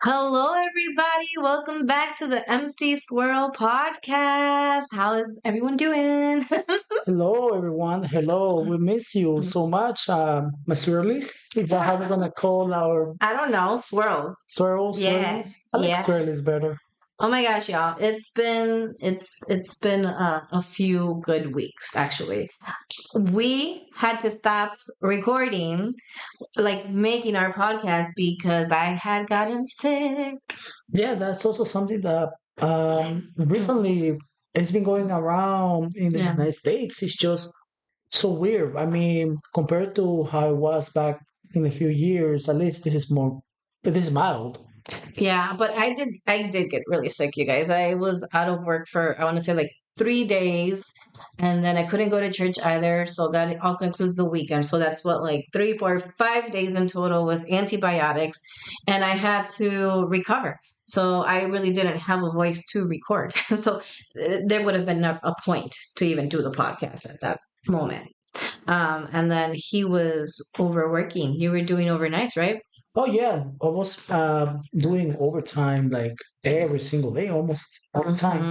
Hello, everybody. Welcome back to the MC Swirl Podcast. How is everyone doing? Hello, everyone. Hello. We miss you so much. My swirlies. Is that how we're gonna call our I don't know, swirls. Yeah, swirlies? I like yeah. swirlies better. Oh my gosh, y'all! It's been a few good weeks actually. We had to stop recording, like making our podcast because I had gotten sick. Yeah, that's also something that recently it's been going around in the Yeah. United States. It's just so weird. I mean, compared to how it was back in a few years, at least this is mild. Yeah, but I did get really sick, you guys. I was out of work for I want to say like 3 days, and then I couldn't go to church either. So that also includes the weekend. So that's what, like 3, 4, 5 days in total with antibiotics, and I had to recover. So I really didn't have a voice to record. So there would have been a point to even do the podcast at that moment. And then he was overworking. You were doing overnights, right? Oh yeah, almost doing overtime like every single day, almost all the time.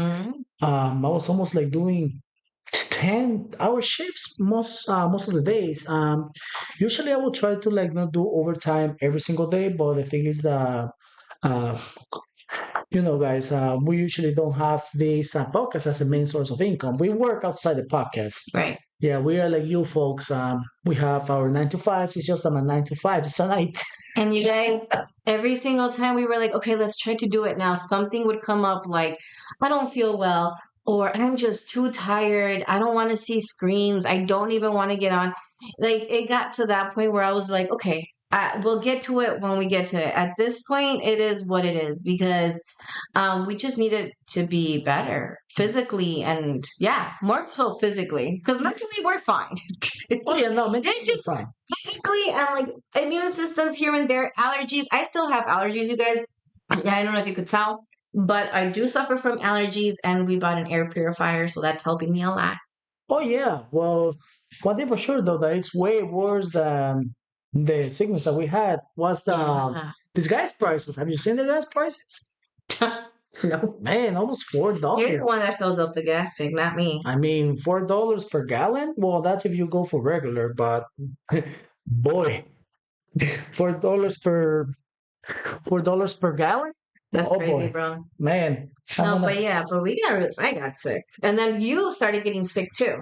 Hmm. I was almost like doing 10-hour shifts most of the days. Usually I will try to like not do overtime every single day, but the thing is that uh, guys, we usually don't have this podcast as a main source of income. We work outside the podcast. Right. Yeah, we are like you folks. We have our 9 to 5s. It's just that my 9 to 5 it's a night. And you guys, every single time we were like, okay, let's try to do it now, something would come up like, I don't feel well, or I'm just too tired. I don't want to see screens. I don't even want to get on. Like, it got to that point where I was like, okay, we'll get to it when we get to it. At this point, it is what it is because we just needed to be better physically and, yeah, more so physically because mentally we're fine. Oh yeah, no, mentally It's we're just fine. physically and like immune systems here and there, allergies. I still have allergies, you guys. I don't know if you could tell, but I do suffer from allergies, and we bought an air purifier, so that's helping me a lot. Oh yeah. Well, one thing for sure though that it's way worse than the sickness that we had was the Yeah. these gas prices. Have you seen the gas prices? No, man, almost four You're the one dollars. that fills up the gas tank, not me. I mean, $4 per gallon. Well, that's if you go for regular, but boy, $4 per gallon. That's Oh crazy, boy, bro. man, I'm No, gonna. but yeah, but I got sick, and then you started getting sick too.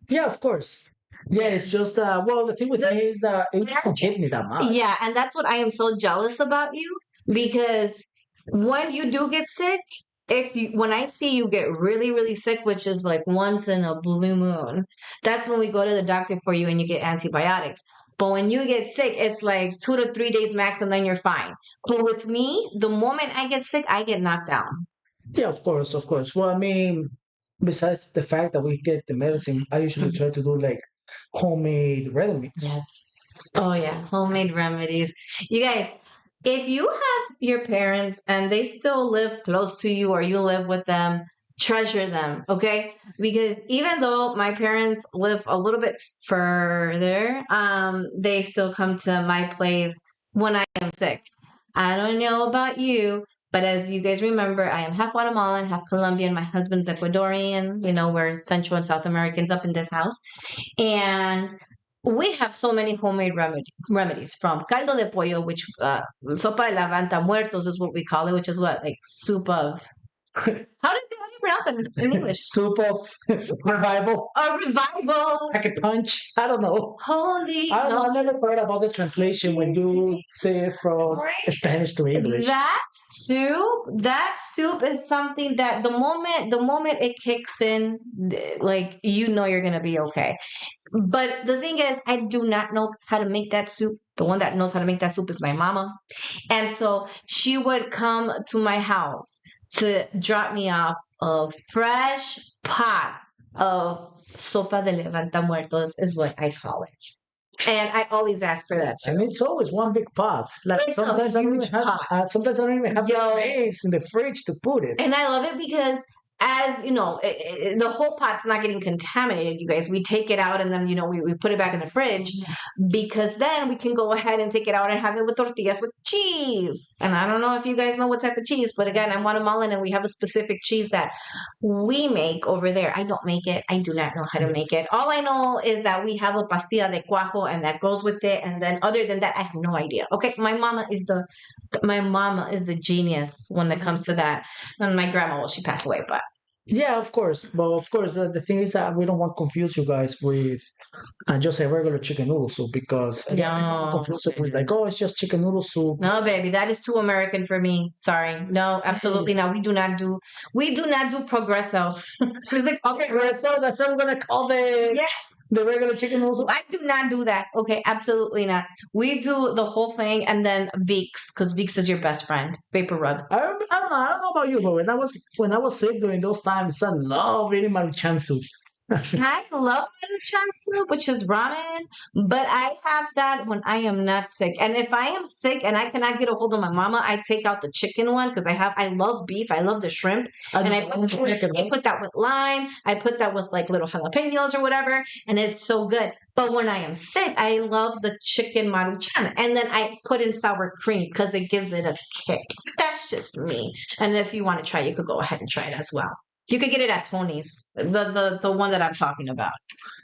Yeah, of course. Yeah, it's just well, the thing with me is that it didn't hit me that much. Yeah, and that's what I am so jealous about you because when you do get sick, if you when I see you get really, really sick, which is like once in a blue moon, that's when we go to the doctor for you and you get antibiotics. But when you get sick, it's like 2 to 3 days max and then you're fine. But with me, the moment I get sick, I get knocked down. Yeah, of course, of course. Well, I mean, besides the fact that we get the medicine, I usually try to do like homemade remedies. Yes. Oh yeah, homemade remedies. You guys, if you have your parents and they still live close to you or you live with them, treasure them, okay? Because even though my parents live a little bit further, they still come to my place when I am sick. I don't know about you, but as you guys remember, I am half Guatemalan, half Colombian. My husband's Ecuadorian. We're Central and South Americans up in this house. And we have so many homemade remedies from caldo de pollo, which sopa de lavanta muertos is what we call it, which is what, like soup of. How do you pronounce that in English? Soup of revival, A revival. like a punch. I don't know. Holy I don't know. no. I never thought about the translation when you say it from Spanish to English. That soup is something that the moment it kicks in, like you're gonna be okay. But the thing is, I do not know how to make that soup. The one that knows how to make that soup is my mama. And so she would come to my house to drop me off a fresh pot of sopa de levanta muertos, is what I call it. And I always ask for that too. And it's always one big pot. Like It's a huge pot. sometimes I don't even have the Yo. space in the fridge to put it. And I love it because, as you know, the whole pot's not getting contaminated, you guys. We take it out and then, we put it back in the fridge because then we can go ahead and take it out and have it with tortillas with cheese. And I don't know if you guys know what type of cheese, but again, I'm Guatemalan and we have a specific cheese that we make over there. I don't make it. I do not know how to make it. All I know is that we have a pastilla de cuajo and that goes with it. And then other than that, I have no idea. Okay. My mama is the genius when it comes to that. And my grandma, well, she passed away, but Yeah, of course. But of course, the thing is that we don't want to confuse you guys with just a regular chicken noodle soup because again, people will no. confuse it with like, oh, it's just chicken noodle soup. No, baby, that is too American for me. Sorry. No, absolutely not. We do not do progresso. It's like, Okay, right, so that's what I'm gonna call yes, the regular chicken noodle soup. I do not do that. Okay, absolutely not. We do the whole thing and then Vicks, because Vicks is your best friend. Vapor rub. I don't know about you, but when I was sick during those times, I love eating Maruchan soup. I love Maruchan soup, which is ramen, but I have that when I am not sick. And if I am sick and I cannot get a hold of my mama, I take out the chicken one because I love beef, I love the shrimp, and I put that with lime, I put that with like little jalapenos or whatever, and it's so good. But when I am sick, I love the chicken Maruchan, and then I put in sour cream because it gives it a kick. That's just me. And if you want to try, you could go ahead and try it as well. You could get it at Tony's, the one that I'm talking about,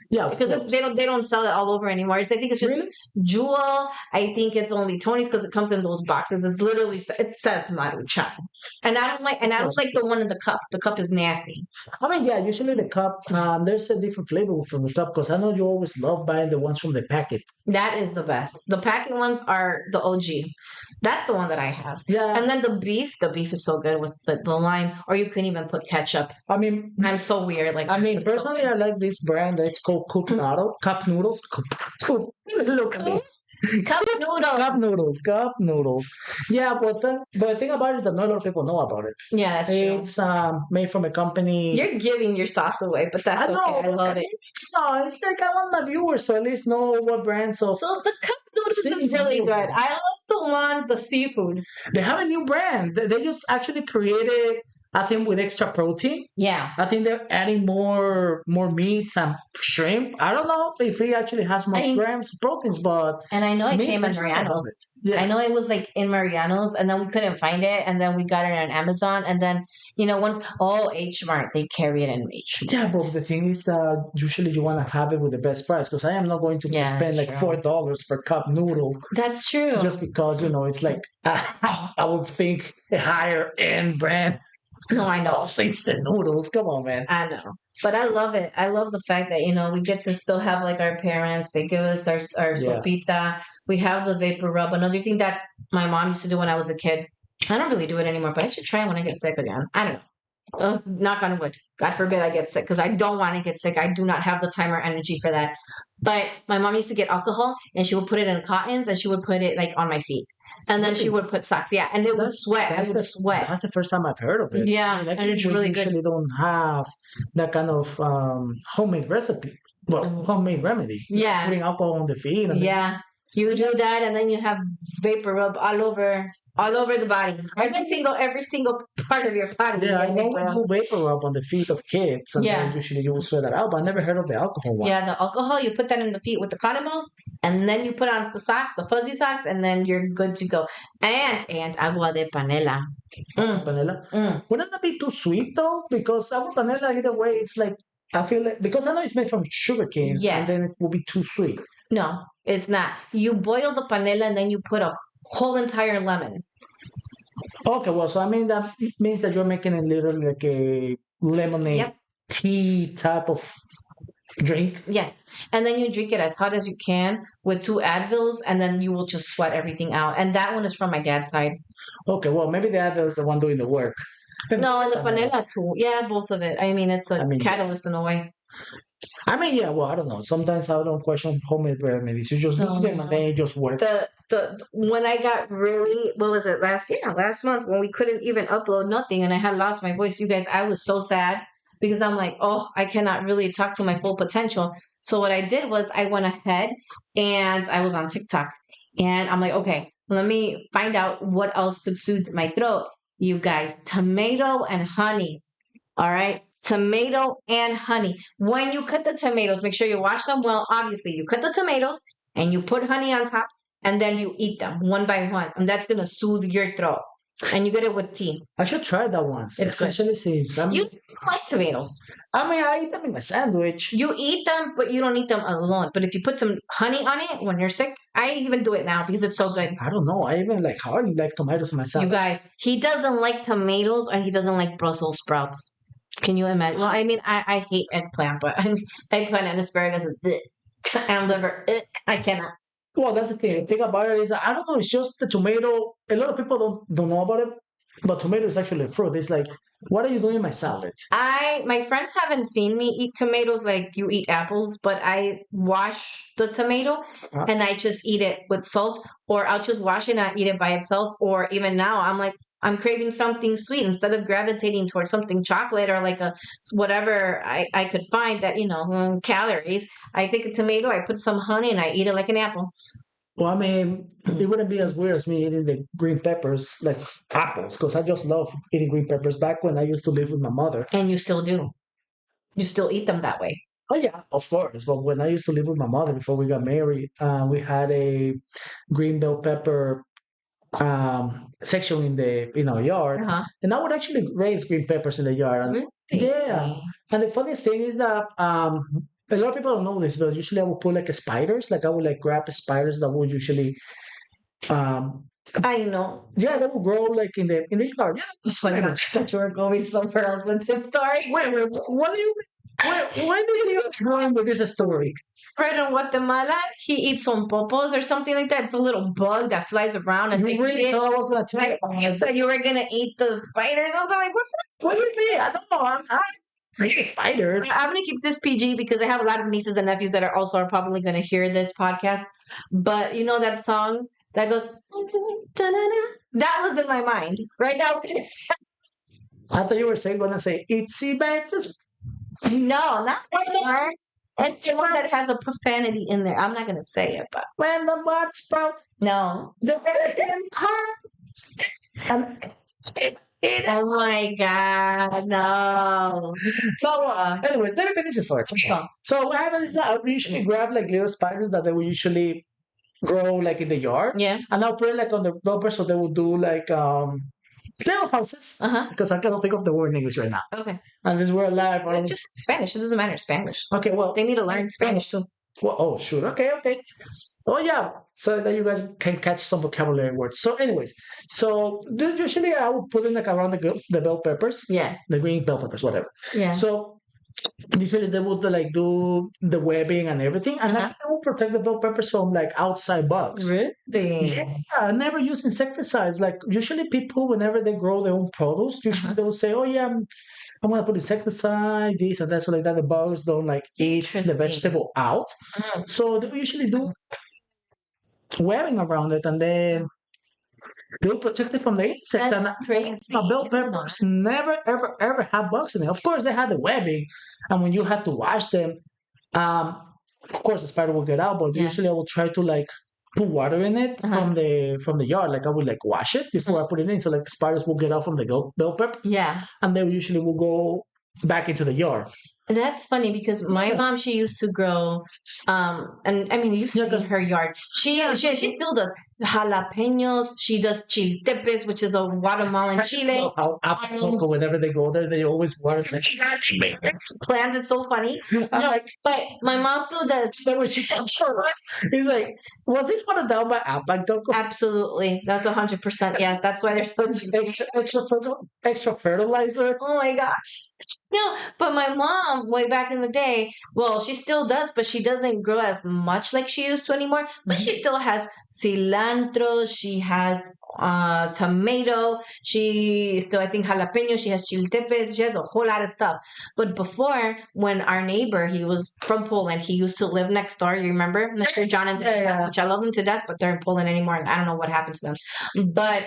Yeah, of because course. they don't sell it all over anymore. I think it's just Really? Jewel. I think it's only Tony's because it comes in those boxes. It's literally it says Maruchan, and I don't like the one in the cup. The cup is nasty. I mean, yeah, usually the cup, there's a different flavor from the cup because I know you always love buying the ones from the packet. That is the best. The packing ones are the OG. That's the one that I have. Yeah, And then the beef is so good with the lime, or you can even put ketchup. I mean, I'm so weird. Like I mean, it's so personally, good. I like this brand that's called Cup Noodles. Look at me. Cup noodles. Cup noodles. Yeah, but the thing about it is that not a lot of people know about it. Yeah, that's true. It's made from a company. You're giving your sauce away, but I that's okay. know, I love it. no, it's like I want my viewers to at least know what brand. So So the cup noodles is really seafood. good. I love the seafood. They have a new brand. They just actually created, I think, with extra protein. Yeah. I think they're adding more meats and shrimp. I don't know if it actually has more I mean, grams of proteins, but and I know it me came in personally, I love Mariano's. it. Yeah. I know it was like in Mariano's, and then we couldn't find it, and then we got it on Amazon, and then once H Mart they carry it in H Yeah, Mart. but the thing is that usually you want to have it with the best price because I am not going to Yeah, spend that's like true. $4 per cup noodle That's true. just because it's like I would think a higher end brand No, I know. of instant noodles. Come on, man. I know. But I love it. I love the fact that, we get to still have like our parents. They give us our Yeah. sopita. We have the vapor rub. Another thing that my mom used to do when I was a kid. I don't really do it anymore, but I should try it when I get sick again. I don't know. Knock on wood. God forbid I get sick because I don't want to get sick. I do not have the time or energy for that. But my mom used to get alcohol and she would put it in cottons and she would put it like on my feet. And then she Really? would put socks. Yeah. And it would sweat. I would sweat. That's the first time I've heard of it. Yeah. I mean, And it's we really good. usually don't have that kind of homemade recipe. Well, homemade remedy. Yeah. Putting alcohol on the feet. And Yeah. You do that and then you have vapor rub all over the body. Every single part of your body. Yeah, I you get know we vapor rub. do vapor rub on the feet of kids, and then Yeah. usually you will sweat that out. But I never heard of the alcohol one. Yeah, the alcohol, you put that in the feet with the cotton balls, and then you put on the socks, the fuzzy socks, and then you're good to go. And agua de panela. Vanilla. Mm. Wouldn't that be too sweet though? Because agua panela, either way, it's like I feel like because I know it's made from sugar cane, Yeah. and then it will be too sweet. No, it's not. You boil the panela and then you put a whole entire lemon. Okay, well, so I mean that means that you're making it literally like a lemonade Yep. tea type of drink. Yes. And then you drink it as hot as you can with 2 Advils, and then you will just sweat everything out. And that one is from my dad's side. Okay, well, maybe the other is the one doing the work. No, and the panela too. Yeah, both of it. I mean, it's a I mean, catalyst in a way. I mean, yeah, well, I don't know. Sometimes I don't question homemade remedies. You just do them and then it just works. The when I got really, what was it, last month when we couldn't even upload nothing and I had lost my voice, you guys, I was so sad because I'm like, oh, I cannot really talk to my full potential. So what I did was I went ahead and I was on TikTok and I'm like, okay, let me find out what else could soothe my throat. You guys, tomato and honey. All right. Tomato and honey. When you cut the tomatoes, make sure you wash them well. Obviously, you cut the tomatoes and you put honey on top. and then you eat them one by one, and that's gonna soothe your throat. And you get it with tea. I should try that once, It's good. especially since You don't like tomatoes. I eat them in my sandwich. You eat them, but you don't eat them alone. But if you put some honey on it when you're sick, I even do it now because it's so good. I don't know. I even like hardly like tomatoes in my You salad. guys, he doesn't like tomatoes and he doesn't like Brussels sprouts. Can you imagine? Well, I mean, I hate eggplant, but eggplant and asparagus is and liver. I cannot. Well, that's the thing. The thing about it is, I don't know. It's just the tomato. A lot of people don't know about it, but tomato is actually a fruit. It's like, what are you doing in my salad? My friends haven't seen me eat tomatoes like you eat apples, but I wash the tomato and I just eat it with salt, or I'll just wash it and I eat it by itself. Or even now, I'm like, I'm craving something sweet instead of gravitating towards something chocolate or like a whatever I could find that, calories. I take a tomato, I put some honey, and I eat it like an apple. Well, I mean, it wouldn't be as weird as me eating the green peppers like apples, because I just love eating green peppers back when I used to live with my mother. And you still do. You still eat them that way. Oh, yeah, of course. But when I used to live with my mother before we got married, we had a green bell pepper section in our yard, and I would actually raise green peppers in the yard. And, Really? yeah, and the funniest thing is that a lot of people don't know this, but usually I would put like spiders. Like I would like grab spiders that would usually, um, I know. yeah, they would grow like in the yard. Yeah, It's funny that you were going somewhere else with this story. wait, what do you? Why do you even going with this story? Fred in Guatemala, he eats some popos or something like that. It's a little bug that flies around and they really eat it. thought I was gonna try it? You said you were gonna eat the spiders. I was like, What do you mean? I don't know. I eat spiders. I'm gonna keep this PG because I have a lot of nieces and nephews that are probably gonna hear this podcast. But you know that song that goes, "Da-na-na"? That was in my mind right now. I thought you were gonna say itsy bitsy. No, not that one. It's the one that has a profanity in there. I'm not gonna say it, but When the mud sprouts, no. the hurts. And Oh my god, no. so, anyways, let me finish the story. So what happens is that we usually grab like little spiders that they will usually grow like in the yard, Yeah. and I'll put it like on the rubber so they will do like little houses. Because I cannot think of the word in English right now. Okay. And since we're alive, It's just Spanish. It doesn't matter. Spanish. okay, well, They need to learn Spanish too. well, oh, sure. Okay. Oh, yeah. So that you guys can catch some vocabulary words. So, anyways, usually I would put in like around the bell peppers, Yeah. the green bell peppers, whatever. Yeah. So, usually they would like do the webbing and everything, and I will protect the bell peppers from like outside bugs. Really? Yeah, I never use insecticides. Like usually people, whenever they grow their own produce, usually they will say, "Oh yeah, I'm gonna put insecticide, this and that, so like that the bugs don't like eat the Interesting. vegetable out." So they usually do webbing around it, and then they'll protect it from the insects. That's And crazy. bell peppers never, ever, ever have bugs in it. Of course, they had the webbing, and when you had to wash them, of course the spider will get out. But Yeah. usually I will try to like put water in it from the yard. Like I would like wash it before I put it in, so like spiders will get out from the bell pepper, Yeah. and they usually will go back into the yard. That's funny because my mom, she used to grow, and I mean, you've seen her yard. She still does jalapenos. She does chiltepes, which is a Guatemalan chile. Whenever they go there, they always water the Plants. It's so funny. But my mom still does. Then when she comes for us, he's like, "Was this watered down by Outback Coco?" Absolutely, that's 100% yes. That's why they're so extra fertilizer. Oh my gosh. No, but my mom, way back in the day, well, she still does, but she doesn't grow as much like she used to anymore. But she still has cilantro, she has tomato, she still, I think, jalapeno, she has chiltepes, she has a whole lot of stuff. But before, when our neighbor, he was from Poland, he used to live next door, you remember? Mr. Jonathan, which I love them to death, but they're in Poland anymore, and I don't know what happened to them. But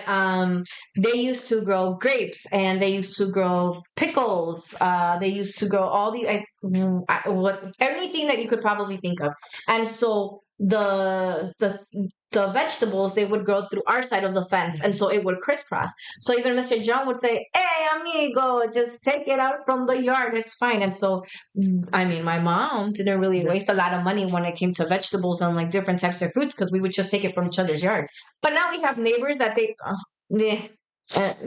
they used to grow grapes, and they used to grow pickles, they used to grow all these, what anything that you could probably think of. And so the vegetables, they would grow through our side of the fence, and so it would crisscross. So even Mr. John would say, "Hey, amigo, just take it out from the yard. It's fine." And so, I mean, my mom didn't really waste a lot of money when it came to vegetables and like different types of fruits because we would just take it from each other's yard. But now we have neighbors that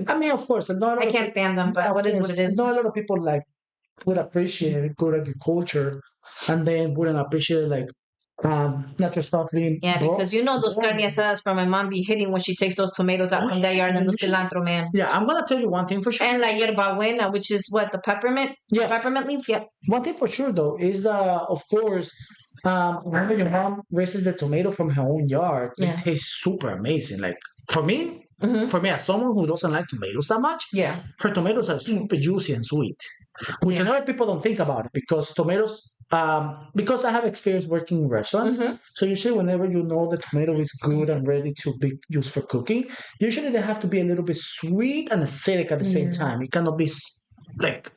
I mean, of course, not a I lot can't stand them, but of what is what course, it is. not a lot of people like would appreciate good agriculture, and then wouldn't appreciate like natural stuff being Yeah, because those carne asadas from my mom be hitting when she takes those tomatoes out from that yard and the cilantro, man. Yeah, I'm gonna tell you one thing for sure. And la hierbabuena, which is what, the peppermint leaves. Yeah. One thing for sure though is that of course, whenever your mom raises the tomato from her own yard, it tastes super amazing. Like for me. For me, as someone who doesn't like tomatoes that much, her tomatoes are super juicy and sweet, which a lot of people don't think about it because tomatoes. Because I have experience working in restaurants, so usually whenever you know the tomato is good and ready to be used for cooking, usually they have to be a little bit sweet and acidic at the same time. It cannot be like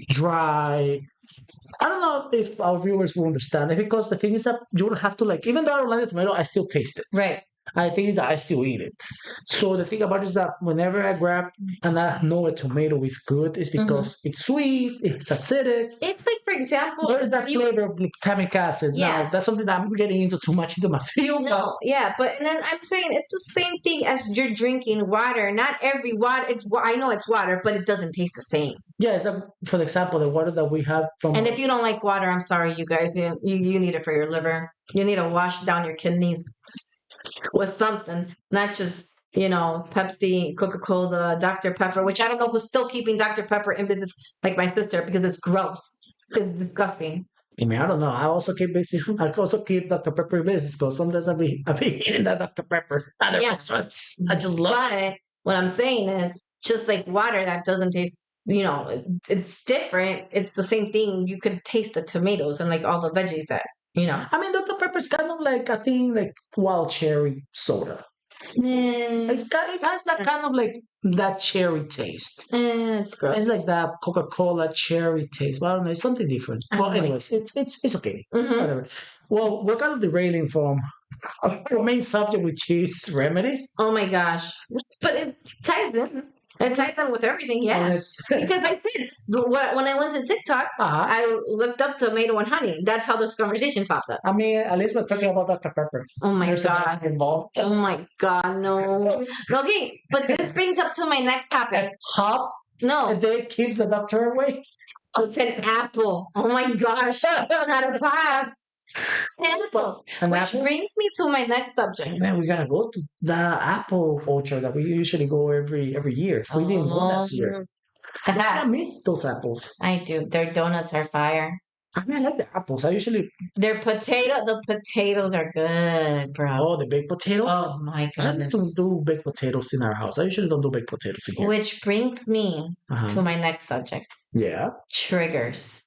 dry. I don't know if our viewers will understand it because the thing is that you don't have to like, even though I don't like the tomato, I still taste it. Right. I think that I still eat it. So the thing about it is that whenever I grab and I know a tomato is good, it's because it's sweet, it's acidic. It's like, for example, There's that flavor of glutamic acid. Yeah. Now, that's something that I'm getting into too much into my field. No, yeah, but and then I'm saying it's the same thing as you're drinking water. Not every water. I know it's water, but it doesn't taste the same. Yeah, it's like, for example, the water that we have from. And if you don't like water, I'm sorry, you guys. You need it for your liver. You need to wash down your kidneys with something, not just Pepsi, Coca-Cola, Dr. Pepper, which I don't know who's still keeping Dr. Pepper in business, like my sister, because it's gross. It's disgusting. I mean, I don't know. I also keep Dr. Pepper in business because sometimes I'll be eating that Dr. Pepper at the restaurants. I just love it. But what I'm saying is, just like water that doesn't taste, it's different. It's the same thing. You could taste the tomatoes and like all the veggies that. I mean, Dr. Pepper's kind of like a thing like wild cherry soda. It has that kind of like that cherry taste. It's gross. It's like that Coca-Cola cherry taste. But I don't know, it's something different. Well, anyways, it's okay. Whatever. Well, we're kind of derailing from our main subject, which is remedies. Oh my gosh! But it ties in. It ties in with everything, Yes. Because I said when I went to TikTok, I looked up tomato and honey. That's how this conversation popped up. I mean, at least we're talking about Dr. Pepper. Oh my God! Involved. Oh my God! No. Okay, but this brings up to my next topic. Hop. No. And then it keeps the doctor away. It's an apple. Oh my gosh! Not a pop. Apple. Which brings me to my next subject. Man, we gotta go to the apple orchard that we usually go every year. We didn't go last year. I miss those apples. I do. Their donuts are fire. I mean, I like the apples. The potatoes are good, bro. Oh, the baked potatoes? Oh my goodness. I don't do baked potatoes in our house. I usually don't do baked potatoes in here. Which brings me to my next subject. Yeah. Triggers.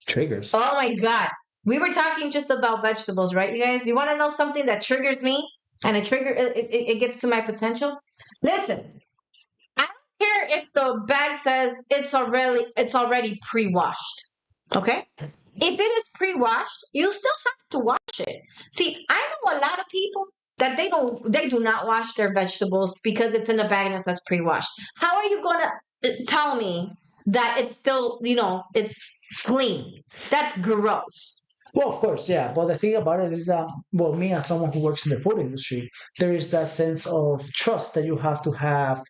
Triggers. Oh my God. We were talking just about vegetables, right, you guys? You want to know something that triggers me and it gets to my potential? Listen, I don't care if the bag says it's already pre-washed. Okay? If it is pre-washed, you still have to wash it. See, I know a lot of people that they do not wash their vegetables because it's in a bag that says pre-washed. How are you going to tell me that it's still, it's clean? That's gross. Well, of course, yeah. But the thing about it is that, me as someone who works in the food industry, there is that sense of trust that you have to have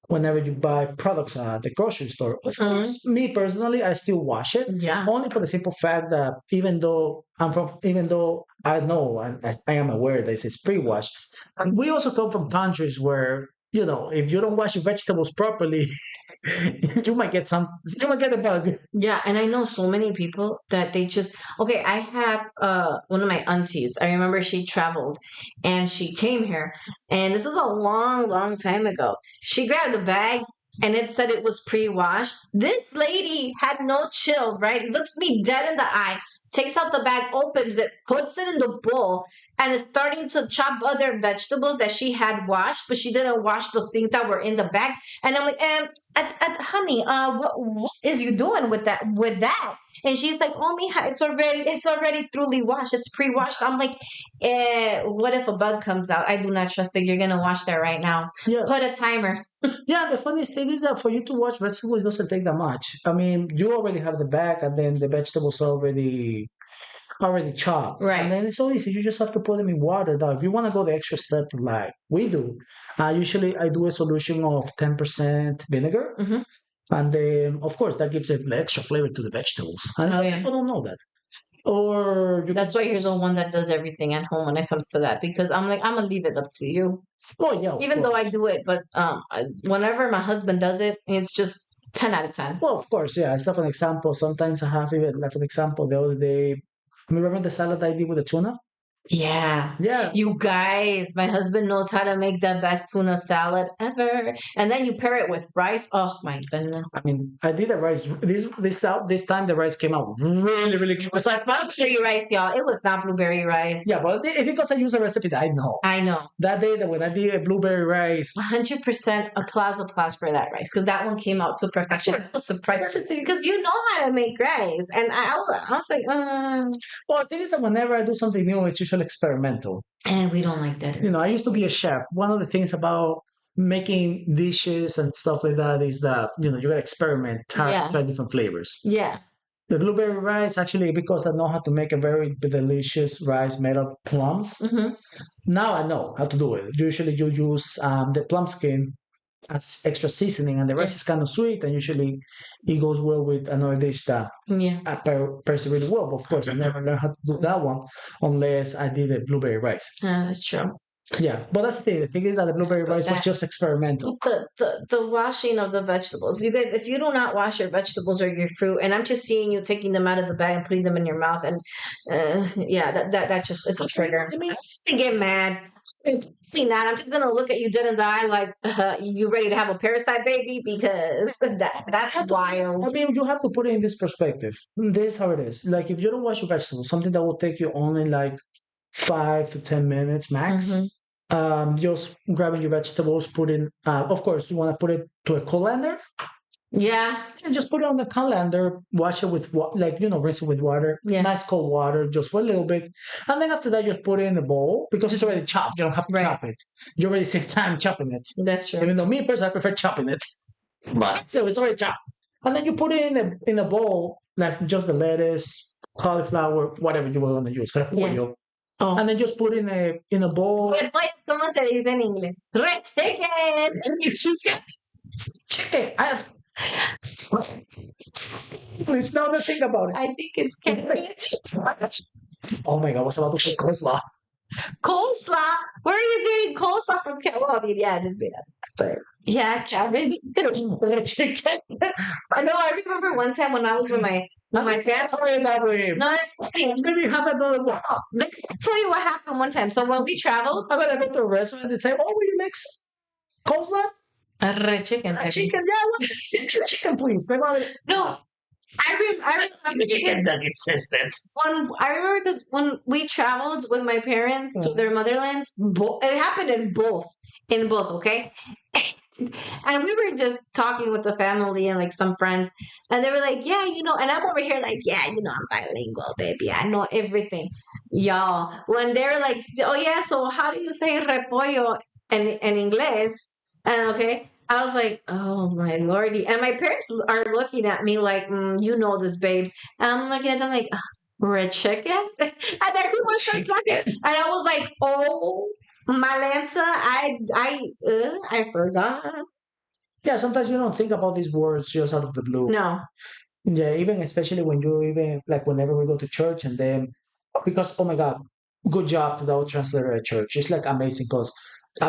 whenever you buy products at the grocery store. Of course, me personally, I still wash it. Yeah. Only for the simple fact that even though I know and I am aware that it's pre-washed, and we also come from countries where if you don't wash your vegetables properly, you might get a bug. Yeah, and I know so many people that they just I have one of my aunties. I remember she traveled and she came here, and this was a long, long time ago. She grabbed a bag and it said it was pre-washed. This lady had no chill, right? Looks me dead in the eye, takes out the bag, opens it, puts it in the bowl, and is starting to chop other vegetables that she had washed, but she didn't wash the things that were in the bag. And I'm like, honey, what is you doing with that? With that? And she's like, oh, mija, it's already thoroughly washed. It's pre-washed. I'm like, what if a bug comes out? I do not trust that you're gonna wash that right now. Yeah. Put a timer. Yeah, the funniest thing is that for you to wash vegetables, it doesn't take that much. I mean, you already have the bag, and then the vegetables already chopped. Right. And then it's so easy. You just have to put them in water. Now, if you want to go the extra step like we do, usually I do a solution of 10% vinegar. Mhm. And then, of course, that gives it the extra flavor to the vegetables. And Oh, yeah. people don't know that. Or you That's why you're the one that does everything at home when it comes to that, because I'm like, I'm gonna leave it up to you. oh yeah, of Even though course. I do it, but whenever my husband does it, it's just 10 out of 10. Well, of course, yeah. It's not an example. Sometimes I have even like an example the other day. Remember the salad I did with the tuna? Yeah. Yeah. You guys, my husband knows how to make the best tuna salad ever. And then you pair it with rice. Oh my goodness. I mean, I did the rice. This time the rice came out really good. It was like blueberry rice, y'all. It was not blueberry rice. Yeah, but if because I use a recipe that I know. I know. That day that when I did a blueberry rice, 100% applause for that rice, because that one came out to perfection. I was surprised because you know how to make rice. And I was like, well, the thing is that whenever I do something new, it's usually experimental. and we don't like that. You know, I used to be a chef. One of the things about making dishes and stuff like that is that you know you gotta experiment, try different flavors. Yeah. The blueberry rice actually because I know how to make a very delicious rice made of plums. Hmm. Now I know how to do it. Usually you use the plum skin as extra seasoning, and the rice is kind of sweet, and usually it goes well with another dish that Yeah. pairs it really well. But of course, I never learned how to do that one unless I did a blueberry rice. That's true. Yeah, but that's the thing. The thing is that the blueberry But rice was just experimental. the washing of the vegetables. You guys, if you do not wash your vegetables or your fruit, and I'm just seeing you taking them out of the bag and putting them in your mouth, and yeah, that just it's a trigger. I mean, I get mad. See that I'm just gonna look at you dead in the eye like you ready to have a parasite baby, because that's wild. I mean, you have to put it in this perspective. This is how it is. Like if you don't wash your vegetables, something that will take you only like 5 to 10 minutes max. Mhm. Just grabbing your vegetables, put in. Of course, you want to put it to a colander, Yeah. and just put it on the colander. Wash it with like rinse it with water, Yeah. nice cold water, just for a little bit, and then after that, just put it in the bowl because it's already chopped. You don't have to Right. chop it. You already save time chopping it. That's true. Even though me personally, I prefer chopping it, but so it's already chopped, and then you put it in a bowl, like just the lettuce, cauliflower, whatever you want to use, Yeah. Oh. and then just put in a bowl. ¿Cómo se dice en inglés? Red chicken. Chicken. Please, now to think about it. I think it's cabbage. Oh my God, what's about to say coleslaw? Coleslaw. Where are you getting coleslaw from? Well, I mean, yeah, just be that. Yeah, cabbage. Chicken. I know. I remember one time when I was with my parents. Sorry about it. No, it's fine. It's gonna have another one. Let me tell you what happened one time. So when we traveled, I'm gonna go to a restaurant and say, "Oh, will you make coleslaw? a red chicken. A chicken? Yeah, chicken, please." They want it. No, I remember Chicken nuggets says that. I remember because when we traveled with my parents to their motherlands, it happened in both, okay? And we were just talking with the family and like some friends, and they were like, yeah, and I'm over here like, yeah, I'm bilingual, baby. I know everything. Y'all, when they're like, oh yeah, so how do you say repollo in English? And okay, I was like, oh my lordy. And my parents are looking at me like, you know this, babes. And I'm looking at them like, red chicken? And everyone starts laughing. And I was like, oh, Malanta, I forgot. Yeah, sometimes you don't think about these words just out of the blue. No. Yeah, even especially when you even like whenever we go to church and then because oh my God, good job to the translator at church. It's like amazing because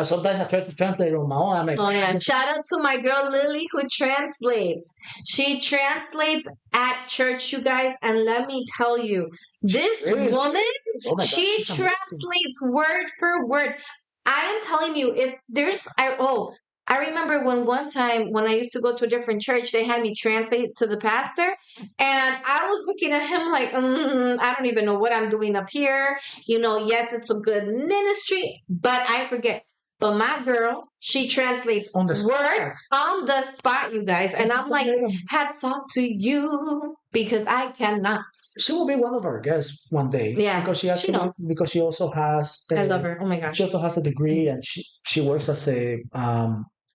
sometimes I try to translate on my own. I'm like, oh yeah, shout out to my girl Lily who translates. She translates at church, you guys, and let me tell you, this really? woman, oh my God, she she's amazing. translates word for word. I am telling you, if there's I remember when one time when I used to go to a different church, they had me translate to the pastor, and I was looking at him like, I don't even know what I'm doing up here. Yes, it's a good ministry, but I forget. But my girl, she translates On the word spot. on the spot, you guys, and I'm like, hats off to you because I cannot. She will be one of our guests one day Yeah, because she knows. she also has I love her. Oh my she gosh, also has a degree and she works as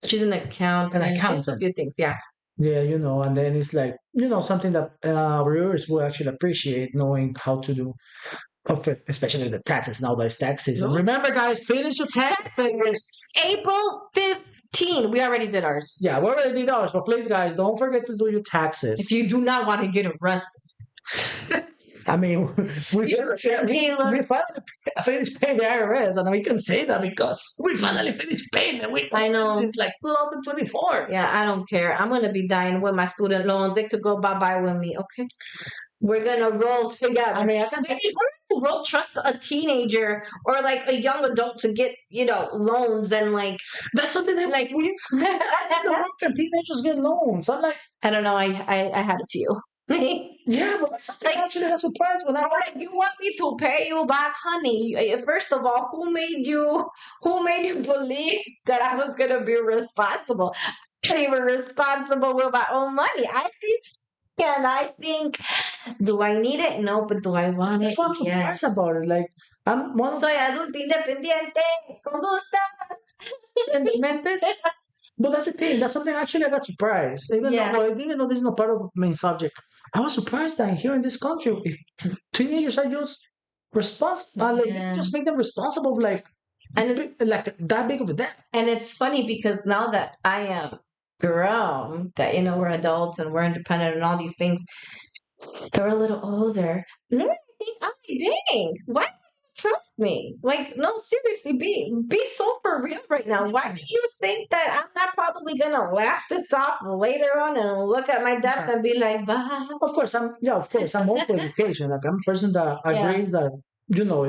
she's an an accountant. She has a accountant. few things. Yeah. Yeah, and then it's like something that viewers will actually appreciate knowing how to do, especially the taxes nowadays. Tax season. No. Remember, guys, finish your taxes. April 15. We already did ours. Yeah, we already did ours, but please, guys, don't forget to do your taxes. If you do not want to get arrested. I mean, we finally finished paying the IRS, and we can say that because we finally finished paying them. I know. Since like 2024. Yeah, I don't care. I'm going to be dying with my student loans. It could go bye-bye with me, okay? We're going to roll together. I mean, I can Maybe we're going to trust a teenager or like a young adult to get, loans and like... That's something that Like, how can teenagers get loans? I'm like, I don't know. I had a few. yeah, but that's something actually a surprise when I Like, you want me to pay you back, honey? First of all, who made you believe that I was gonna be responsible? I'm not even responsible with my own money. I think, do I need it? No, but do I want it? that's what I'm surprised Yes. about it. Like, I'm one of Soy adulto independiente. ¿Cómo estás? Mentes. But that's the thing. That's something actually I got surprised. Yeah. Even though this is not part of the main subject, I was surprised that here in this country, if teenagers are just responsible, like, Yeah. just make them responsible, like, And it's like that big of a debt. And it's funny because now that I am grown, that we're adults and we're independent and all these things, they're a little older. No, I think, I'm like, dang, why do you trust me? Like, no, seriously, be so for real right now. Why do you think that I'm not probably gonna laugh this off later on and look at my debt and be like, bah? Of course, I'm all for education. Like, I'm a person that Yeah. agrees that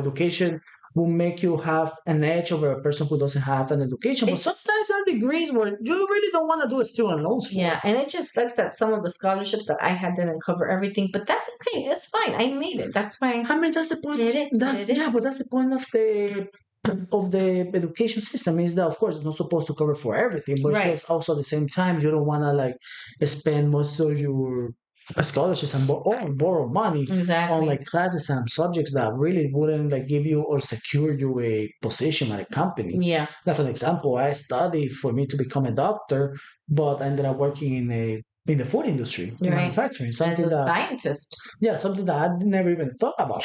education will make you have an edge over a person who doesn't have an education. But It's- sometimes there are degrees where you really don't want to do a student loans for. Yeah, and it just sucks that some of the scholarships that I had didn't cover everything, but that's okay. It's fine. I made it. That's fine. I mean, that's the point. It is what it is. Yeah, but that's the point of the education system is that, of course, it's not supposed to cover for everything, but Right. it's just also at the same time you don't want to like spend most of your scholarships and borrow money Exactly. on like classes and subjects that really wouldn't like give you or secure you a position at a company. Yeah. Like, for example, I studied for me to become a doctor, but I ended up working in the food industry, in Right. manufacturing, As something a that scientist. something that I never even thought about.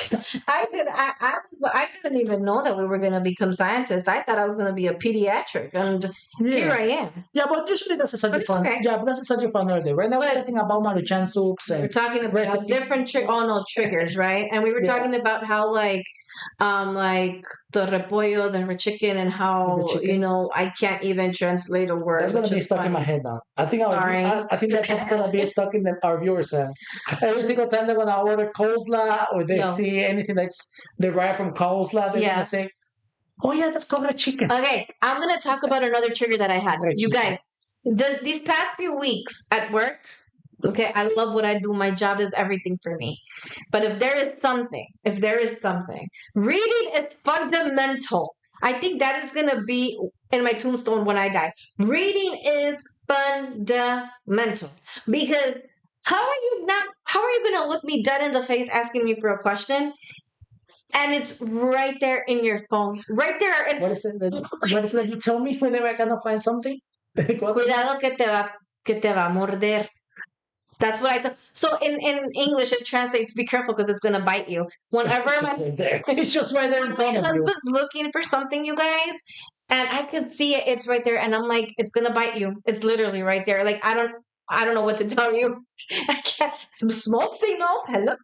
I didn't even know that we were going to become scientists. I thought I was going to be a pediatric, and here I am. Yeah, but usually that's a But subject it's for okay. yeah, but that's a subject for another day. Right now we're talking about Maruchan soups We're and talking about recipe- different triggers, right? And we were Yeah. talking about how like the repollo, the chicken, and how The chicken. I can't even translate a word. that's gonna which be is stuck in my funny. head now. I think Sorry. I think that's just gonna be stuck in our viewers' head. Every single time they're gonna order coleslaw or they No. see anything that's derived from coleslaw, they're Yeah. gonna say, "Oh yeah, that's called a chicken." Okay, I'm going to talk about another trigger that I had. Right. You guys, these past few weeks at work, okay, I love what I do. My job is everything for me. But if there is something, reading is fundamental. I think that is going to be in my tombstone when I die. Reading is fundamental because how are you going to look me dead in the face asking me for a question? And it's right there in your phone, right there. And What is it? What is it you tell me whenever I cannot find something? cuidado que te va a morder. That's what I tell. So in English, it translates, be careful because it's going to bite you. Whenever It's just right there in my front of you. husband's looking for something, you guys, and I could see it, it's right there. And I'm like, it's going to bite you. It's literally right there. Like, I don't know what to tell you. I can't. Some smoke signals. Hello.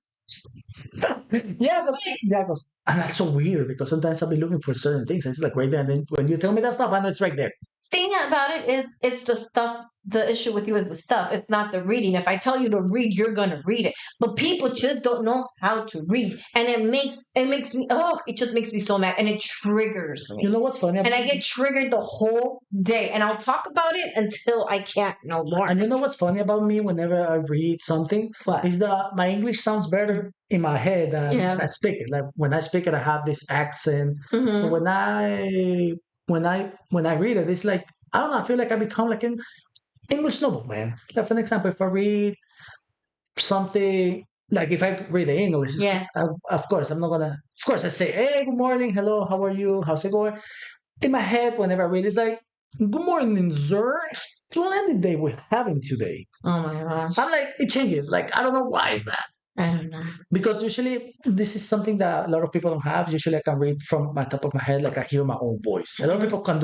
But and that's so weird because sometimes I'll be looking for certain things. And it's like right there, and then when you tell me that stuff, I know it's right there. thing about it is it's the stuff. The issue with you is the stuff. It's not the reading. If I tell you to read, you're gonna read it. But people just don't know how to read, and it makes me, oh, it just makes me so mad, and it triggers You me, know what's funny? and I get triggered the whole day, and I'll talk about it until I can't no more. And you know what's funny about me whenever I read something What? is that my English sounds better in my head than Yeah. I speak it. Like when I speak it, I have this accent. But Hmm. when I read it, it's like I don't know. I feel like I become like an English nobleman. Like for an example, if I read something like if I read the English, Yeah. of course I'm not gonna. Of course I say, "Hey, good morning, hello, how are you? How's it going?" In my head, whenever I read, it's like, "Good morning, sir. Splendid day we're having today." Oh my gosh. I'm like, it changes. Like I don't know why is that I don't know. because usually this is something that a lot of people don't have. Usually I can read from my top of my head, like I hear my own voice. A lot of people cannot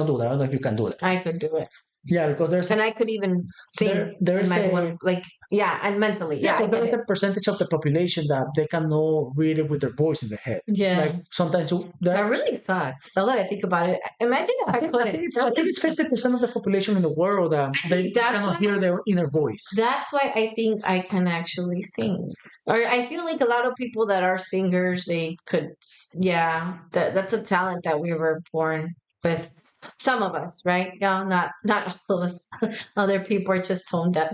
do that. I don't know if you can do that. I could do it. Yeah, because And I could even sing in there's my a one, like, yeah, and mentally. yeah, Yeah, I because there get is it. a percentage of the population that they cannot read it with their voice in their head. Like Yeah. sometimes That there, really sucks. Now that I think about it, imagine if I couldn't. I That think really it's 50% of the population in the world that I they think that's cannot why. hear their inner voice. That's why I think I can actually sing. Or I feel like a lot of people that are singers, they could. Yeah, that's a talent that we were born with. Some of us, right? Yeah, not all of us. Other people are just tone deaf.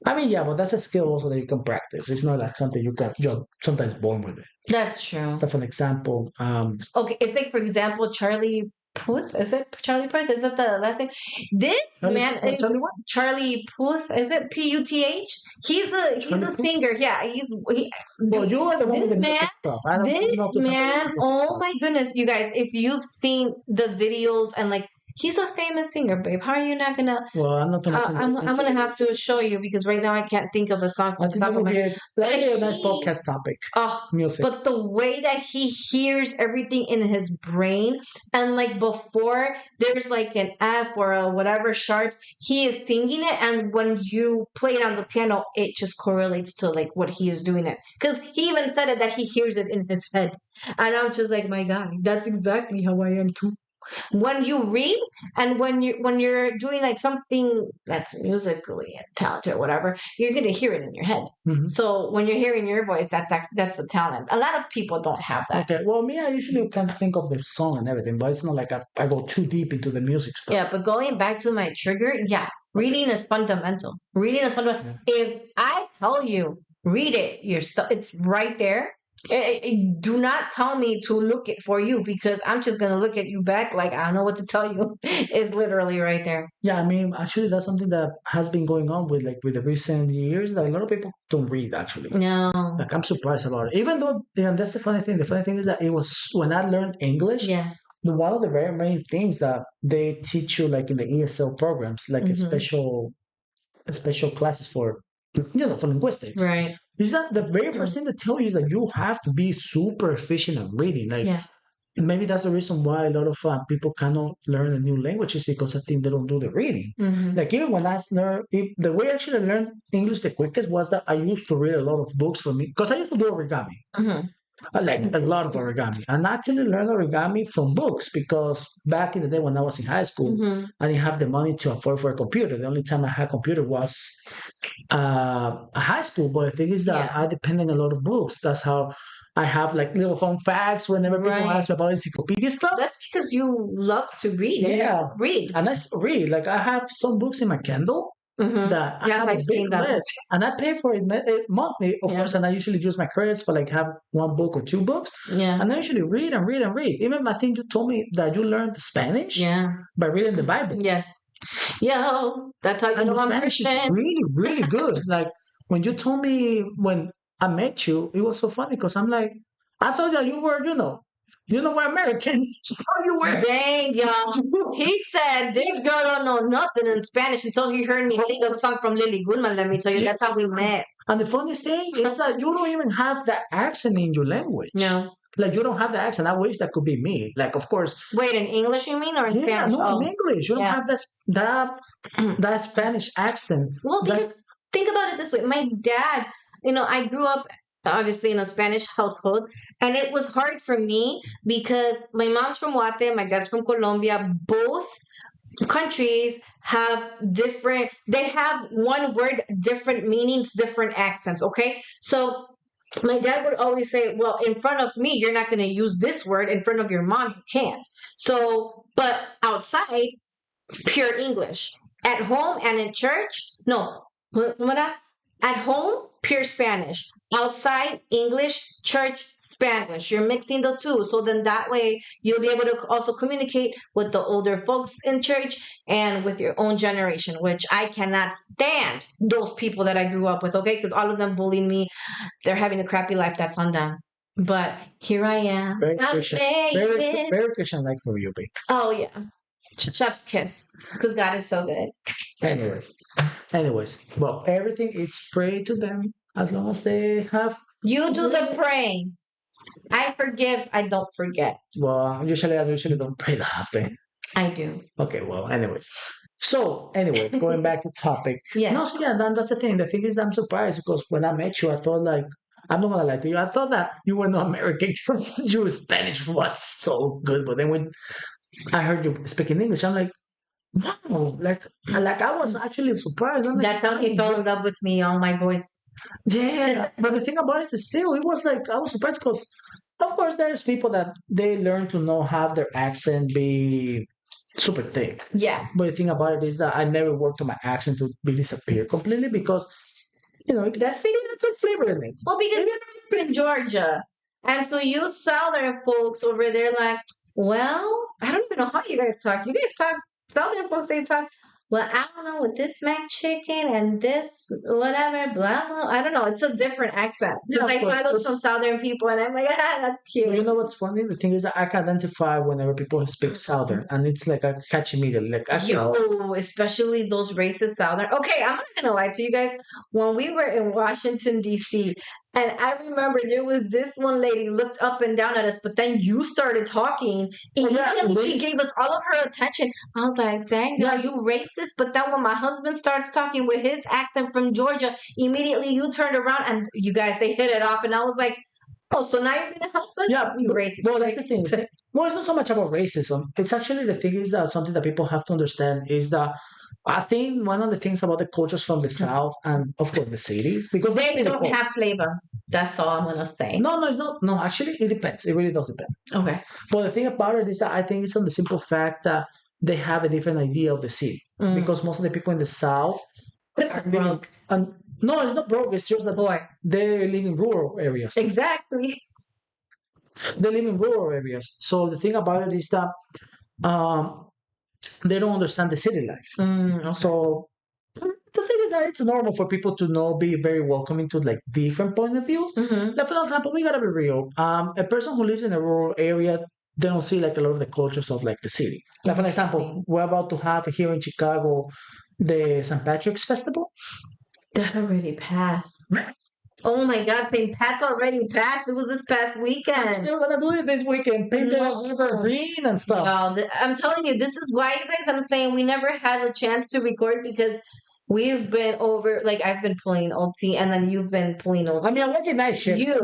I mean, yeah, but that's a skill also that you can practice. It's not like something you're sometimes born with it. That's true. So, for an example, Okay, it's like, for example, Charlie Puth. Is it Charlie Puth? Is that the last name? This man is tell me what Charlie Puth. Is it Puth? He's Charlie a Puth. singer. Yeah, Well, you are the one with this the man. music stuff. I This don't know too familiar with man. the music Oh stuff. my goodness, you guys! If you've seen the videos and like, he's a famous singer, babe. How are you not gonna? Well, I'm not too much I'm into gonna the have music. to show you because right now I can't think of a song I from the think top of my. that would But be a nice he podcast topic. Oh, Music. but the way that he hears everything in his brain, and like before there's like an F or a whatever sharp, he is thinking it, and when you play it on the piano, it just correlates to like what he is doing it. Because he even said it that he hears it in his head, and I'm just like, my God, that's exactly how I am too. When you read and when you're doing like something that's musically talented or whatever, you're going to hear it in your head. Mhm. So when you're hearing your voice, that's the talent. A lot of people don't have that. Okay. Well, me, I usually can think of the song and everything, but it's not like I go too deep into the music Yeah, stuff. but going back to my trigger, yeah, Okay. reading is fundamental. Reading is fundamental. Yeah. If I tell you read it, your stuff, it's right there. Do not tell me to look it for you because I'm just gonna look at you back like I don't know what to tell you. It's literally right there. Yeah, I mean, actually, that's something that has been going on with with the recent years. That a lot of people don't read. Actually, No. like I'm surprised about it. Even though, yeah, that's the funny thing. The funny thing is that it was when I learned English. Yeah. One of the very main things that they teach you, like in the ESL programs, like Hmm. a special classes for, for linguistics, Right. is that the very Mm. first thing they tell you is that you have to be super efficient at reading. Like Yeah. maybe that's the reason why a lot of people cannot learn a new language is because I think they don't do the reading. Hmm. Like even when I learned, the way I actually learned English the quickest was that I used to read a lot of books for me because I used to do origami. Hmm. I like a lot of origami. And I actually learned origami from books because back in the day when I was in high school, Hmm. I didn't have the money to afford for a computer. The only time I had a computer was high school. But the thing is that Yeah. I depend on a lot of books. That's how I have like little fun facts whenever people Right. ask me about encyclopedia stuff. That's because you love to read and you Yeah. still read. And I still read. Like I have some books in my Kindle Hmm. that I Yes, have a I've big seen them. list and I pay for it monthly, of Yeah. course. And I usually use my credits for like have one book or two books. Yeah. And I usually read and read and read. Even I think you told me that you learned Spanish Yeah. by reading the Bible. Yes. Yo, that's how you And know your I'm Spanish is Christian. really, really good. Like when you told me when I met you, it was so funny because I'm like, I thought that you were, we're Americans. How you were? Dang, y'all. He said this girl don't know nothing in Spanish until he heard me sing a song from Lily Goodman. Let me tell you, Yeah. that's how we met. And the funniest thing is that you don't even have that accent in your language. No. Like you don't have the accent. I wish that could be me. Like of course, Wait, in English you mean or in yeah, Spanish? no, in Oh, English you don't yeah. have that Spanish accent. Well, That's because think about it this way. My dad, I grew up obviously in a Spanish household, and it was hard for me because my mom's from Guate, my dad's from Colombia. Both countries have different, they have one word, different meanings, different accents. Okay. So my dad would always say, well, in front of me, you're not going to use this word. In front of your mom, you can. So, but outside, pure English. At home and in church, no. At home, pure Spanish. Outside, English, church, Spanish. You're mixing the two. So then that way you'll be able to also communicate with the older folks in church and with your own generation, which I cannot stand those people that I grew up with, okay? Because all of them bullied me. They're having a crappy life. That's on them. But here I am. Very I'm Christian. making. Very Christian like for you, babe. Oh, yeah. Chef's kiss, because God is so good. Anyways, well, everything is free to them as long as they have. You do the praying. I forgive, I don't forget. Well, I usually don't pray that often. I do. Okay, well, anyways. So, anyways, going back to topic. Yeah. No, so yeah, that's the thing. The thing is, that I'm surprised because when I met you, I thought like, I'm not gonna lie to you. I thought that you were not American because your Spanish was so good. But then when I heard you speaking English, I'm like, wow, like I was actually surprised. I'm like, That's how he fell in love with me on my voice. yeah, but the thing about it is still, it was like I was surprised because, of course, there's people that they learn to know have their accent be super thick. Yeah. But the thing about it is that I never worked on my accent to be disappear completely because that's some flavor in it. Well, because you're in Georgia. And so you Southern folks over there, like, well, I don't even know how you guys talk. You guys talk, Southern folks, they talk, well, I don't know, with this mac chicken and this whatever, blah, blah. I don't know. It's a different accent. Yeah, Because of I follow course. some Southern people and I'm like, ah, that's But you cute. know what's funny? The thing is that I can identify whenever people speak Southern, and it's like I catch immediately. Like, actually, Yo, especially those racist Southern. Okay, I'm not gonna lie to you guys. When we were in Washington, D.C., and I remember there was this one lady looked up and down at us, but then you started talking, and she gave us all of her attention. I was like, dang, girl, you racist. But then when my husband starts talking with his accent from Georgia, immediately you turned around and you guys, they hit it off. And I was like, oh, so now you're gonna help us? yeah, You racist. well, that's the thing. Well, it's not so much about racism. It's actually the thing is that something that people have to understand is that I think one of the things about the cultures from the South and of course the city because They don't have flavor. That's all I'm gonna say. No, it's not. No, actually, it depends. It really does depend. Okay. But the thing about it is that I think it's on the simple fact that they have a different idea of the city because most of the people in the South Are broke. and no, it's not broke. It's just that Poor. they live in rural areas. Exactly. They live in rural areas. So the thing about it is that um, they don't understand the city life. Okay. So the thing is that it's normal for people to know be very welcoming to like different point of views. Like for example, we gotta be real. A person who lives in a rural area, they don't see like a lot of the cultures of like the city. Like for example, we're about to have here in Chicago the St. Patrick's Festival. That already passed. Oh my God, St. Pat's already passed. It was this past weekend. They're gonna do it this weekend, paint the river green and stuff. Well, I'm telling you, this is why, you guys, I'm saying we never had a chance to record because we've been over, like, I've been pulling OT and then you've been pulling OT. I mean, I'm working night shifts. You don't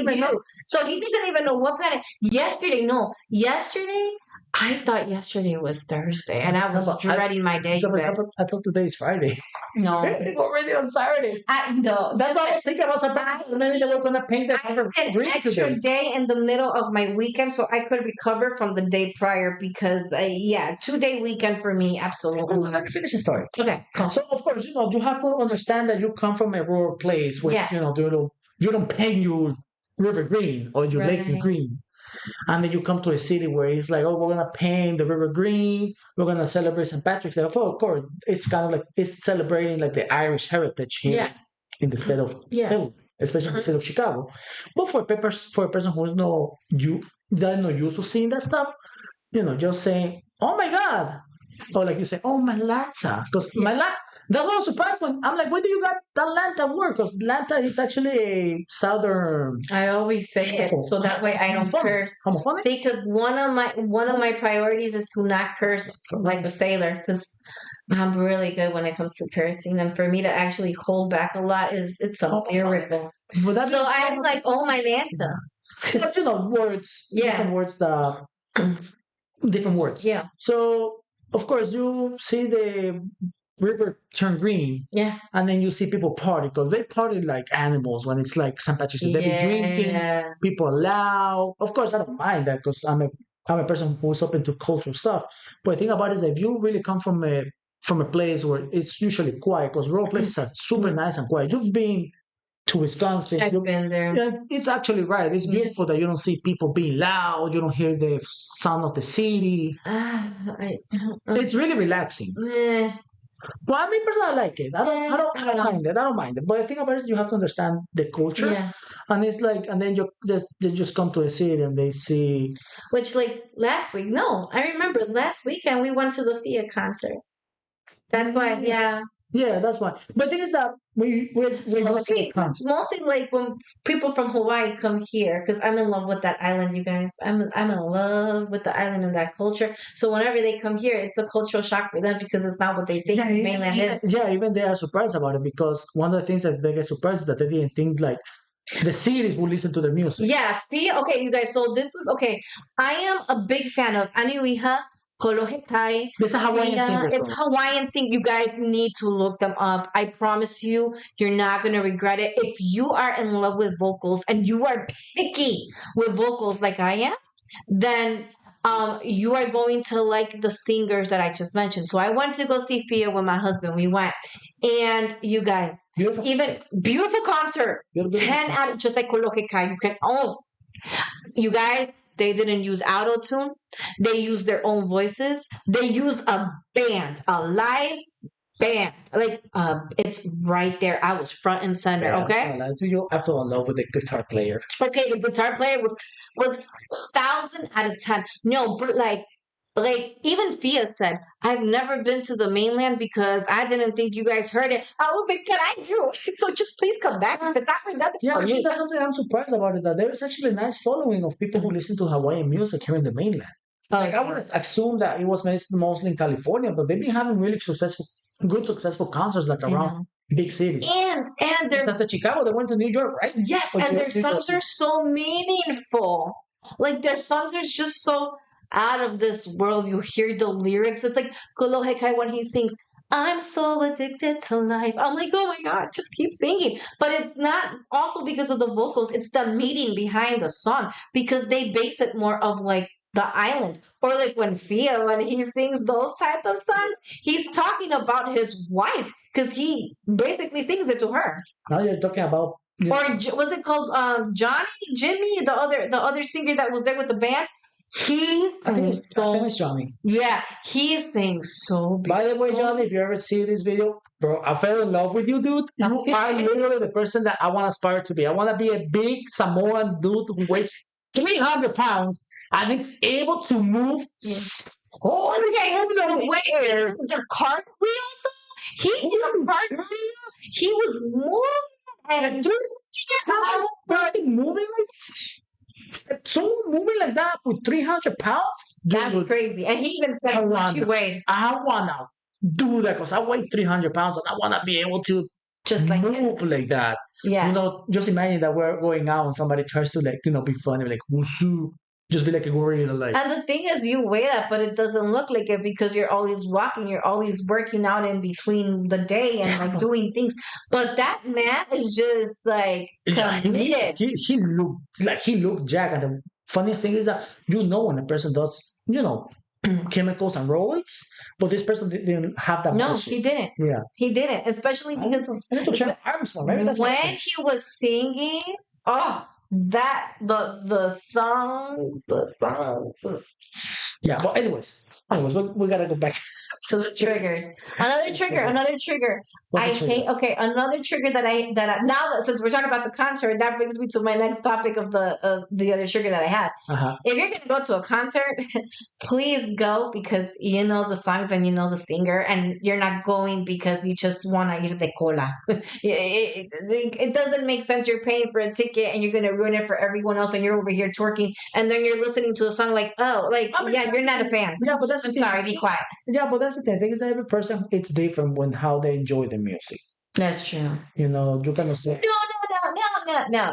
even know. So he doesn't even know what planet. Yesterday, I thought yesterday was Thursday, and I was dreading my day. I thought today is Friday. No, it's already on Saturday. No, That's what I was thinking about. Maybe they were going to paint that river green extra today. day in the middle of my weekend, so I could recover from the day prior. Because 2-day weekend for me, absolutely. Let me finish the story. Okay, cool. So of course, you have to understand that you come from a rural place where you don't paint your river green or your lake green. And then you come to a city where it's like, oh, we're gonna paint the river green. We're gonna celebrate St. Patrick's Day. Of course, it's kind of like it's celebrating like the Irish heritage here in the state of Illinois, especially in the state of Chicago. But for a person who's not used to seeing that stuff, just saying, "Oh my God," or like you say, "Oh my Lanta," because my Lanta. That's why I was surprised when I'm like, where do you got that Lanta word? Because Lanta is actually a southern. I always say it so that way I don't curse. Homophonic? See, because one of my priorities is to not curse like a sailor. Because I'm really good when it comes to cursing, and for me to actually hold back a lot it's a miracle. So I'm like, oh my Lanta. But words, different words. Different words. Yeah. So of course, you see the river turn green, Yeah. and then you see people party because they party like animals when it's like St. Patrick's Day. They be drinking, Yeah. people are loud. Of course, I don't mind that because I'm a person who's open to cultural stuff. But the thing about it is that if you really come from a place where it's usually quiet, because rural places are super nice and quiet. You've been to Wisconsin. I've been there. Yeah, it's actually right. It's Yeah. beautiful that you don't see people being loud. You don't hear the sound of the city. I, It's really relaxing. eh, Well, me personally, I like it. I don't know. mind it. I don't mind it. But the thing about it is you have to understand the culture, Yeah. and it's like, and then you just they just come to a city and they see. Which, like, last week, no, I remember last weekend we went to the Fia concert. That's why, yeah. Yeah, that's why. But the thing is that we go to the Okay, concert. mostly like when people from Hawaii come here, because I'm in love with that island, you guys. I'm in love with the island and that culture. So whenever they come here, it's a cultural shock for them because it's not what they think Yeah, mainland is. even they are surprised about it because one of the things that they get surprised is that they didn't think like the cities will listen to their music. Yeah, Fia. Okay, you guys. So this was okay. I am a big fan of Aniwiha, Kolohekai. There's a Hawaiian Fia. singer It's song. Hawaiian sing. You guys need to look them up. I promise you, you're not gonna regret it. If you are in love with vocals and you are picky with vocals like I am, then you are going to like the singers that I just mentioned. So I went to go see Fia with my husband. We went, and you guys, Beautiful. even beautiful concert. Beautiful. 10 out, just like Kolohekai. You can, oh, you guys, they didn't use auto tune. They used their own voices. They used a band, a live band. Like, it's right there. I was front and center. Yeah, Okay. I fell in love with the guitar player. Okay. The guitar player was 1,000 out of 10. No, but like even Fia said, I've never been to the mainland because I didn't think you guys heard it. I was like, can I do? So just please come back. If it's not for them, it's Yeah, for actually, me. that's something I'm surprised about it. That there is actually a nice following of people who listen to Hawaiian music here in the mainland. Like I would assume that it was mostly in California, but they've been having really successful concerts like I around know. big cities. And It's they're after Chicago, they went to New York, right? yes, Or and New their songs Jersey. are so meaningful. Like their songs are just so out of this world. You hear the lyrics. It's like Kolohekai when he sings, I'm so addicted to life. I'm like, oh my God, just keep singing. But it's not also because of the vocals, it's the meaning behind the song because they base it more of like the island. Or like when Fia, when he sings those type of songs, he's talking about his wife because he basically sings it to her. Now you're talking about Or was it called Johnny, Jimmy, the other singer that was there with the band? He sings I think so it's Johnny. yeah, he sings so beautiful. By the way, Johnny, if you ever see this video, bro, I fell in love with you, dude. You are literally the person that I want to aspire to be. I want to be a big Samoan dude who weighs 300 pounds and it's able to move. Yeah. Oh, Wait, the cartwheel though? He did a cartwheel. He was moving and moving like someone moving like that with 300 pounds. that's Dude, crazy. And he even said I how much want he that. weighed. I wanna do that because I weigh 300 pounds and I wanna be able to Just like move like that. yeah. You know, just imagine that we're going out and somebody tries to like, be funny, like wushu. Just be like a gorilla, like And the thing is, you weigh that, but it doesn't look like it because you're always walking, you're always working out in between the day and like doing things. But that man is just like yeah, committed. he looked jacked. And the funniest thing is that when a person does, chemicals and roids, but this person didn't have that No, bullshit. he didn't. Yeah. He didn't, especially I need because to check arms more. Maybe that's when what he was singing, oh, that the songs. yeah, but anyways, we gotta go back. So the triggers. Another trigger. What's I the trigger? hate. Okay, another trigger that now that since we're talking about the concert, that brings me to my next topic of the other trigger that I have. Uh-huh. If you're gonna go to a concert, please go because you know the songs and you know the singer, and you're not going because you just wanna ir de cola. It doesn't make sense. You're paying for a ticket and you're gonna ruin it for everyone else, and you're over here twerking, and then you're listening to a song like, oh, like yeah, you're not a fan. Yeah, but that's I'm the thing. sorry, be quiet. Yeah, but that's the thing. I think is every person it's different when how they enjoy the music. That's true. You cannot say. No.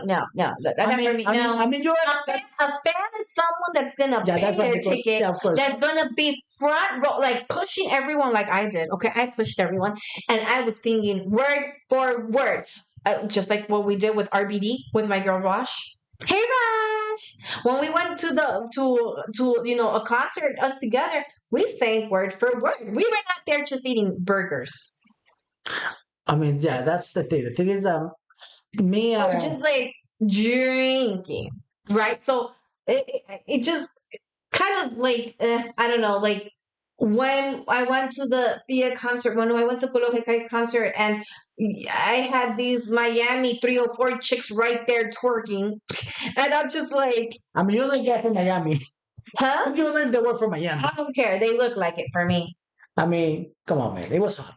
That's not for me. No. I mean, you're A fan is someone that's gonna Yeah, pay that's right. their Because ticket, yeah, of course. that's gonna be front row, like pushing everyone, like I did. Okay, I pushed everyone, and I was singing word for word, just like what we did with RBD with my girl Rosh. Hey Rosh, when we went to the to a concert, us together, we sang word for word. We were not there just eating burgers. I mean, yeah, that's the thing. The thing is, me, Or just like drinking, right? So it just kind of like I don't know, like when I went to the Thea concert, when I went to Kolo Hekai's concert, and I had these Miami 304 chicks right there twerking, and I'm just like, I mean, you're like that from Miami. huh? You know if they were from Miami. I don't care. They look like it for me. I mean, come on, man. It was fun.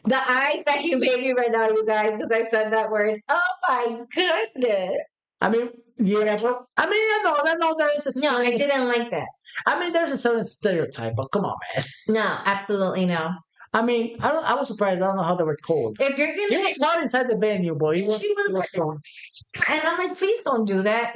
The eyes that you made me right now, you guys, because I said that word. Oh my goodness. I mean, yeah, but I mean, I know there is a No, I certain. didn't like that. I mean, there's a certain stereotype, but come on, man. No, absolutely no. I mean, I don't. I was surprised. I don't know how they were cold. If you're It gonna, was hot inside the venue, boy. she It was, was fun. and I'm like, please don't do that.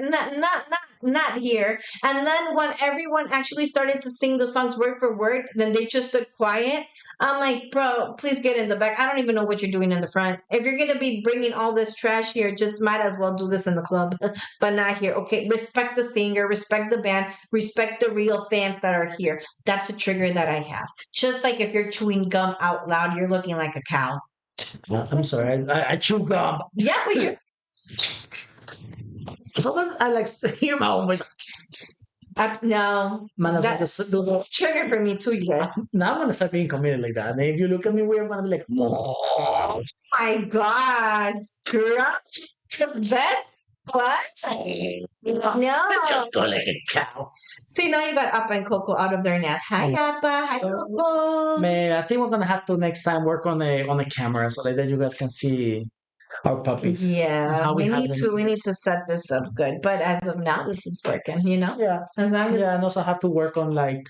Not here. And then when everyone actually started to sing the songs word for word, then they just stood quiet. I'm like, bro, please get in the back. I don't even know what you're doing in the front. If you're gonna be bringing all this trash here, just might as well do this in the club, but not here. Okay, respect the singer, respect the band, respect the real fans that are here. That's a trigger that I have. Just like if you're chewing gum out loud, you're looking like a cow. I'm sorry. I chew gum. Yeah, but you Sometimes I like to hear my own voice. no. Man, that's what That's do a trigger for me too, you guys. now I'm gonna start being committed like that. And if you look at me weird, I'm gonna be like, "Oh, My God. Drop the best what? No. just go like a cow." See, now you got Appa and Coco out of their nap. Hi, Appa. Hi, Coco. Man, I think we're gonna have to next time work on the camera so like that you guys can see our puppies. Yeah, How we we have need them. to set this up good. But as of now, this is working, Yeah. As long as Yeah, and also have to work on like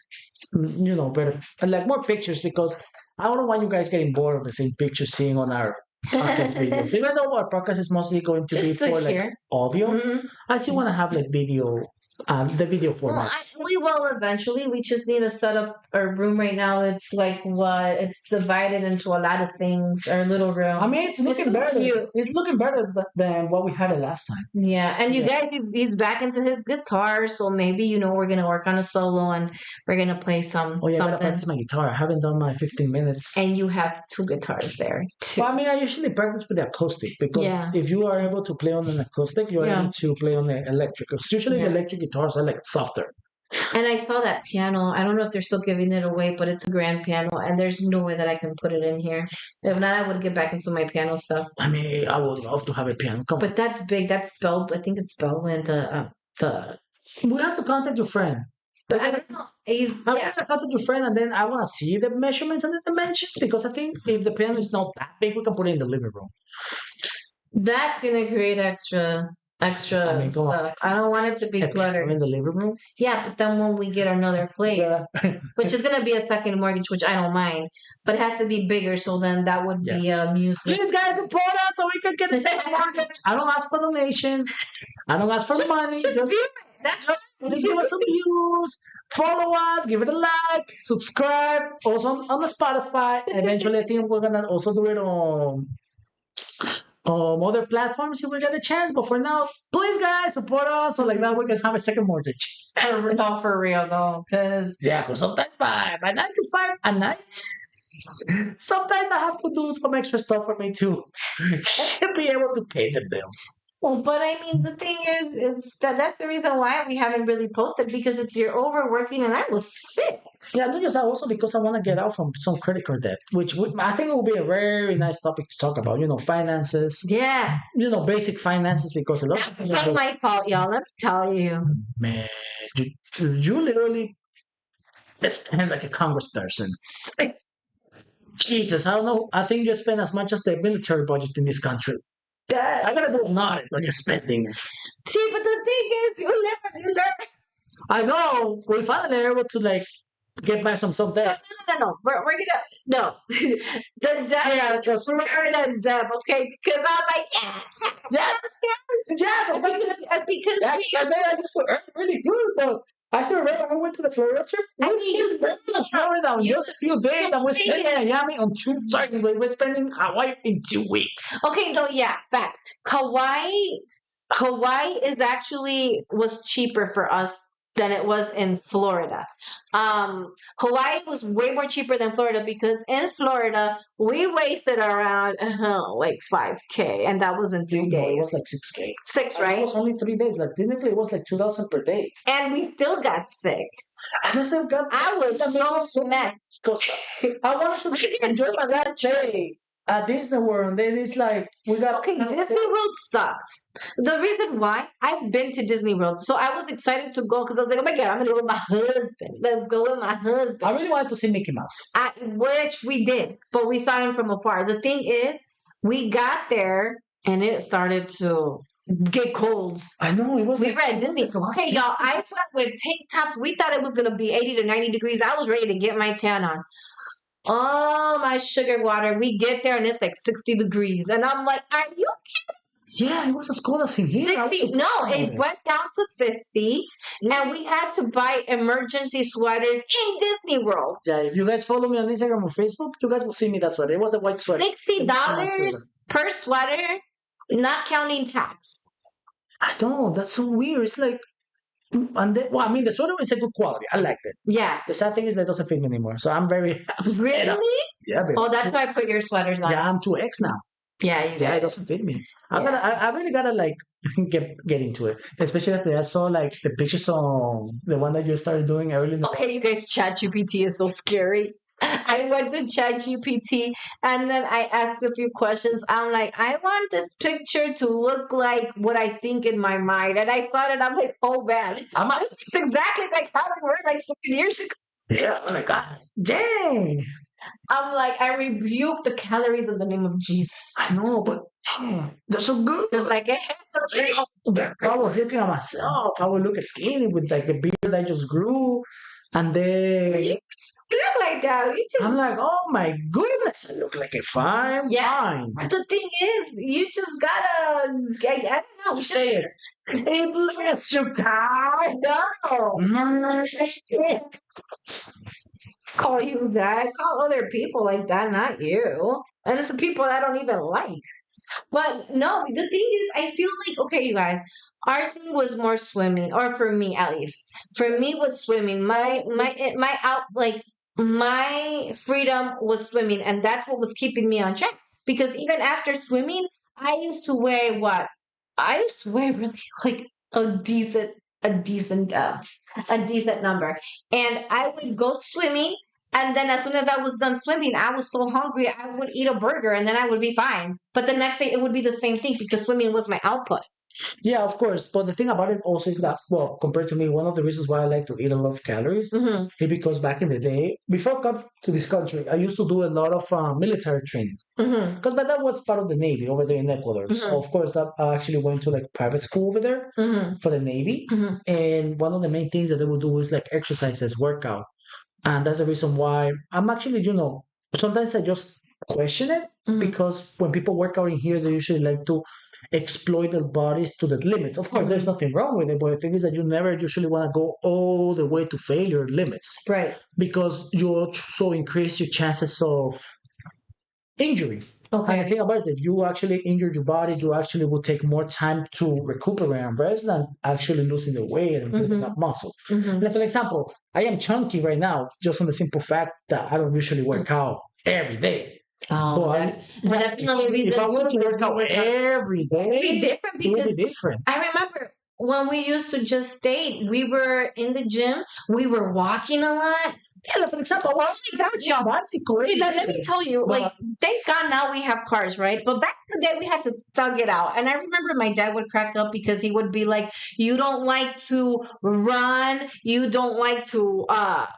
better like more pictures because I don't want you guys getting bored of the same pictures seeing on our podcast videos. Even though our podcast is mostly going to be just to for like hear. audio, Mhm. I still want to have like video, the video Well, formats. we will eventually. We just need to set up our room right now. It's like what? It's divided into a lot of things. Our little room. I mean, it's looking so better. cute. It's looking better than what we had it last time. Yeah, and you Yeah. guys, he's back into his guitar, so maybe we're gonna work on a solo and we're gonna play Oh yeah, I gotta something. practice my guitar. I haven't done my 15 minutes. And you have two guitars there too. Well, I mean, I usually practice with the acoustic because Yeah. if you are able to play on an acoustic, you're Yeah. able to play on the electric. 'Cause usually the Yeah. electric guitars are like softer. And I saw that piano. I don't know if they're still giving it away, but it's a grand piano, and there's no way that I can put it in here. If not, I would get back into my piano stuff. I mean, I would love to have a piano. Come on. But that's big. That's spelled. I think it's spelled with the. We have to contact your friend. But I don't know. He's I yeah. want to contact your friend and then I want to see the measurements and the dimensions because I think if the piano is not that big, we can put it in the living room. That's gonna create extra I mean, come on. stuff. I don't want it to be A piano cluttered. in the living room? Yeah, but then when we get another place, Yeah. which is gonna be a second mortgage, which I don't mind, but it has to be bigger. So then that would be music. Please, guys, support us so we can get a sex mortgage. I don't ask for donations. I don't ask for money. Just Just view it. That's right. please give us some views. Follow us. Give it a like. Subscribe. Also on the Spotify. Eventually, I think we're gonna also do it on other platforms if we get a chance. But for now, please, guys, support us so like that we can have a second mortgage. No, for real though, because Yeah, because sometimes by 9 to 5 at night, sometimes I have to do some extra stuff for me to be able to pay the bills. well, but I mean, the thing is, it's that's the reason why we haven't really posted because it's you're overworking, and I was sick. Yeah, not just that, also because I want to get out from some credit card debt, which I think will be a very nice topic to talk about. Finances. Yeah, Basic finances because a lot of it's people not my fault, y'all. Let me tell you. man, you literally spend like a congressperson. Jesus, I don't know. I think you spend as much as the military budget in this country. I gotta do not when you're spending this. See, but the thing is, you live and you learn. I know. We finally are able to like get back some So, debt. no. We're gonna no the debt. Yeah, because We're gonna debt, okay? Because I'm like, yeah, yeah, because yeah, because I used to earn really good though. I still remember when we went to the Florida trip. I We mean, spent in Florida in just a few days, and we're spending in Miami on two. Sorry, we're spending Hawaii in 2 weeks. okay, no, yeah, facts. Hawaii is actually was cheaper for us than it was in Florida. Hawaii was way more cheaper than Florida because in Florida we wasted around like 5K, and that was in three No, it days. was like 6K. Six, And it right? was only 3 days. Like technically, it was like 2,000 per day. And we still got sick. And I said, God, I was so mad. because I wanted to enjoy my last day at Disney World, and then it's like we got Okay, Disney World sucks. The reason why I've been to Disney World, so I was excited to go because I was like, oh my god, I'm gonna go with my husband. Let's go with my husband. I really wanted to see Mickey Mouse. Which we did, but we saw him from afar. The thing is, we got there and it started to get cold. I know it was. We Like, were at Disney. Okay, y'all. I went with tank tops. We thought it was gonna be 80 to 90 degrees. I was ready to get my tan on. Oh my sugar water. We get there and it's like 60 degrees. And I'm like, are you yeah, it was as cold as in here. 60? No, it went down to 50. And we had to buy emergency sweaters in Disney World. Yeah, if you guys follow me on Instagram or Facebook, you guys will see me that sweater. It was a white sweater. $60 per sweater, not counting tax. I know, that's so weird. It's like, and then, well, I mean, the sweater is a good quality. I liked it. Yeah. The sad thing is that it doesn't fit me anymore. So I'm very upset. Really? Yeah, baby. Oh, that's why I put your sweaters on. Yeah, I'm 2X now. Yeah, you Yeah, it did. doesn't fit me. Yeah. I really gotta like get into it. Especially after I saw like the pictures on the one that you started doing earlier. Okay, you guys, ChatGPT is so scary. I went to ChatGPT and then I asked a few questions. I'm like, I want this picture to look like what I think in my mind. And I thought it, I'm like, oh man, it's exactly like how it worked like 7 years ago. Yeah, oh my god. Dang. I'm like, I rebuke the calories in the name of Jesus. I know, but they're so good. It's like, I was looking at myself. I would look skinny with like the beard that just grew. And then you look like that. You just I'm like, oh my goodness, I look like a fine wine. The thing is, you just gotta, I don't know. Say it. Yes, you can. No. Call you that. Call other people like that, not you. And it's the people that I don't even like. But no, the thing is, I feel like, okay, you guys, our thing was more swimming, or for me at least. For me was swimming. My freedom was swimming, and that's what was keeping me on track. Because even after swimming, I used to weigh what? I used to weigh really like a decent a decent number. And I would go swimming, and then as soon as I was done swimming, I was so hungry I would eat a burger and then I would be fine. But the next day it would be the same thing because swimming was my output. Yeah, of course. But the thing about it also is that, well, compared to me, one of the reasons why I like to eat a lot of calories is because back in the day, before I come to this country, I used to do a lot of military training. Because but that was part of the Navy over there in Ecuador. So, of course, I actually went to like private school over there for the Navy. And one of the main things that they would do is like exercises, workout. And that's the reason why I'm actually, sometimes I just question it because when people work out in here, they usually like to exploit their bodies to the limits. Of course, there's nothing wrong with it, but the thing is that you never usually want to go all the way to failure limits. Right. Because you also increase your chances of injury. Okay. And the thing about it is if you actually injure your body, you actually will take more time to recuperate and rest than actually losing the weight and building up muscle. And for example, I am chunky right now just on the simple fact that I don't usually work out every day. Oh, that's another reason. If I were to work out every day, it would be different it would because be different. I remember when we used to just stay, we were in the gym, we were walking a lot. Yeah, like for example, Oh my God, y'all. bicycle. Hey, let me tell you, like, thank God now we have cars, right? But back in the day, we had to thug it out. And I remember my dad would crack up because he would be like, you don't like to run. You don't like to,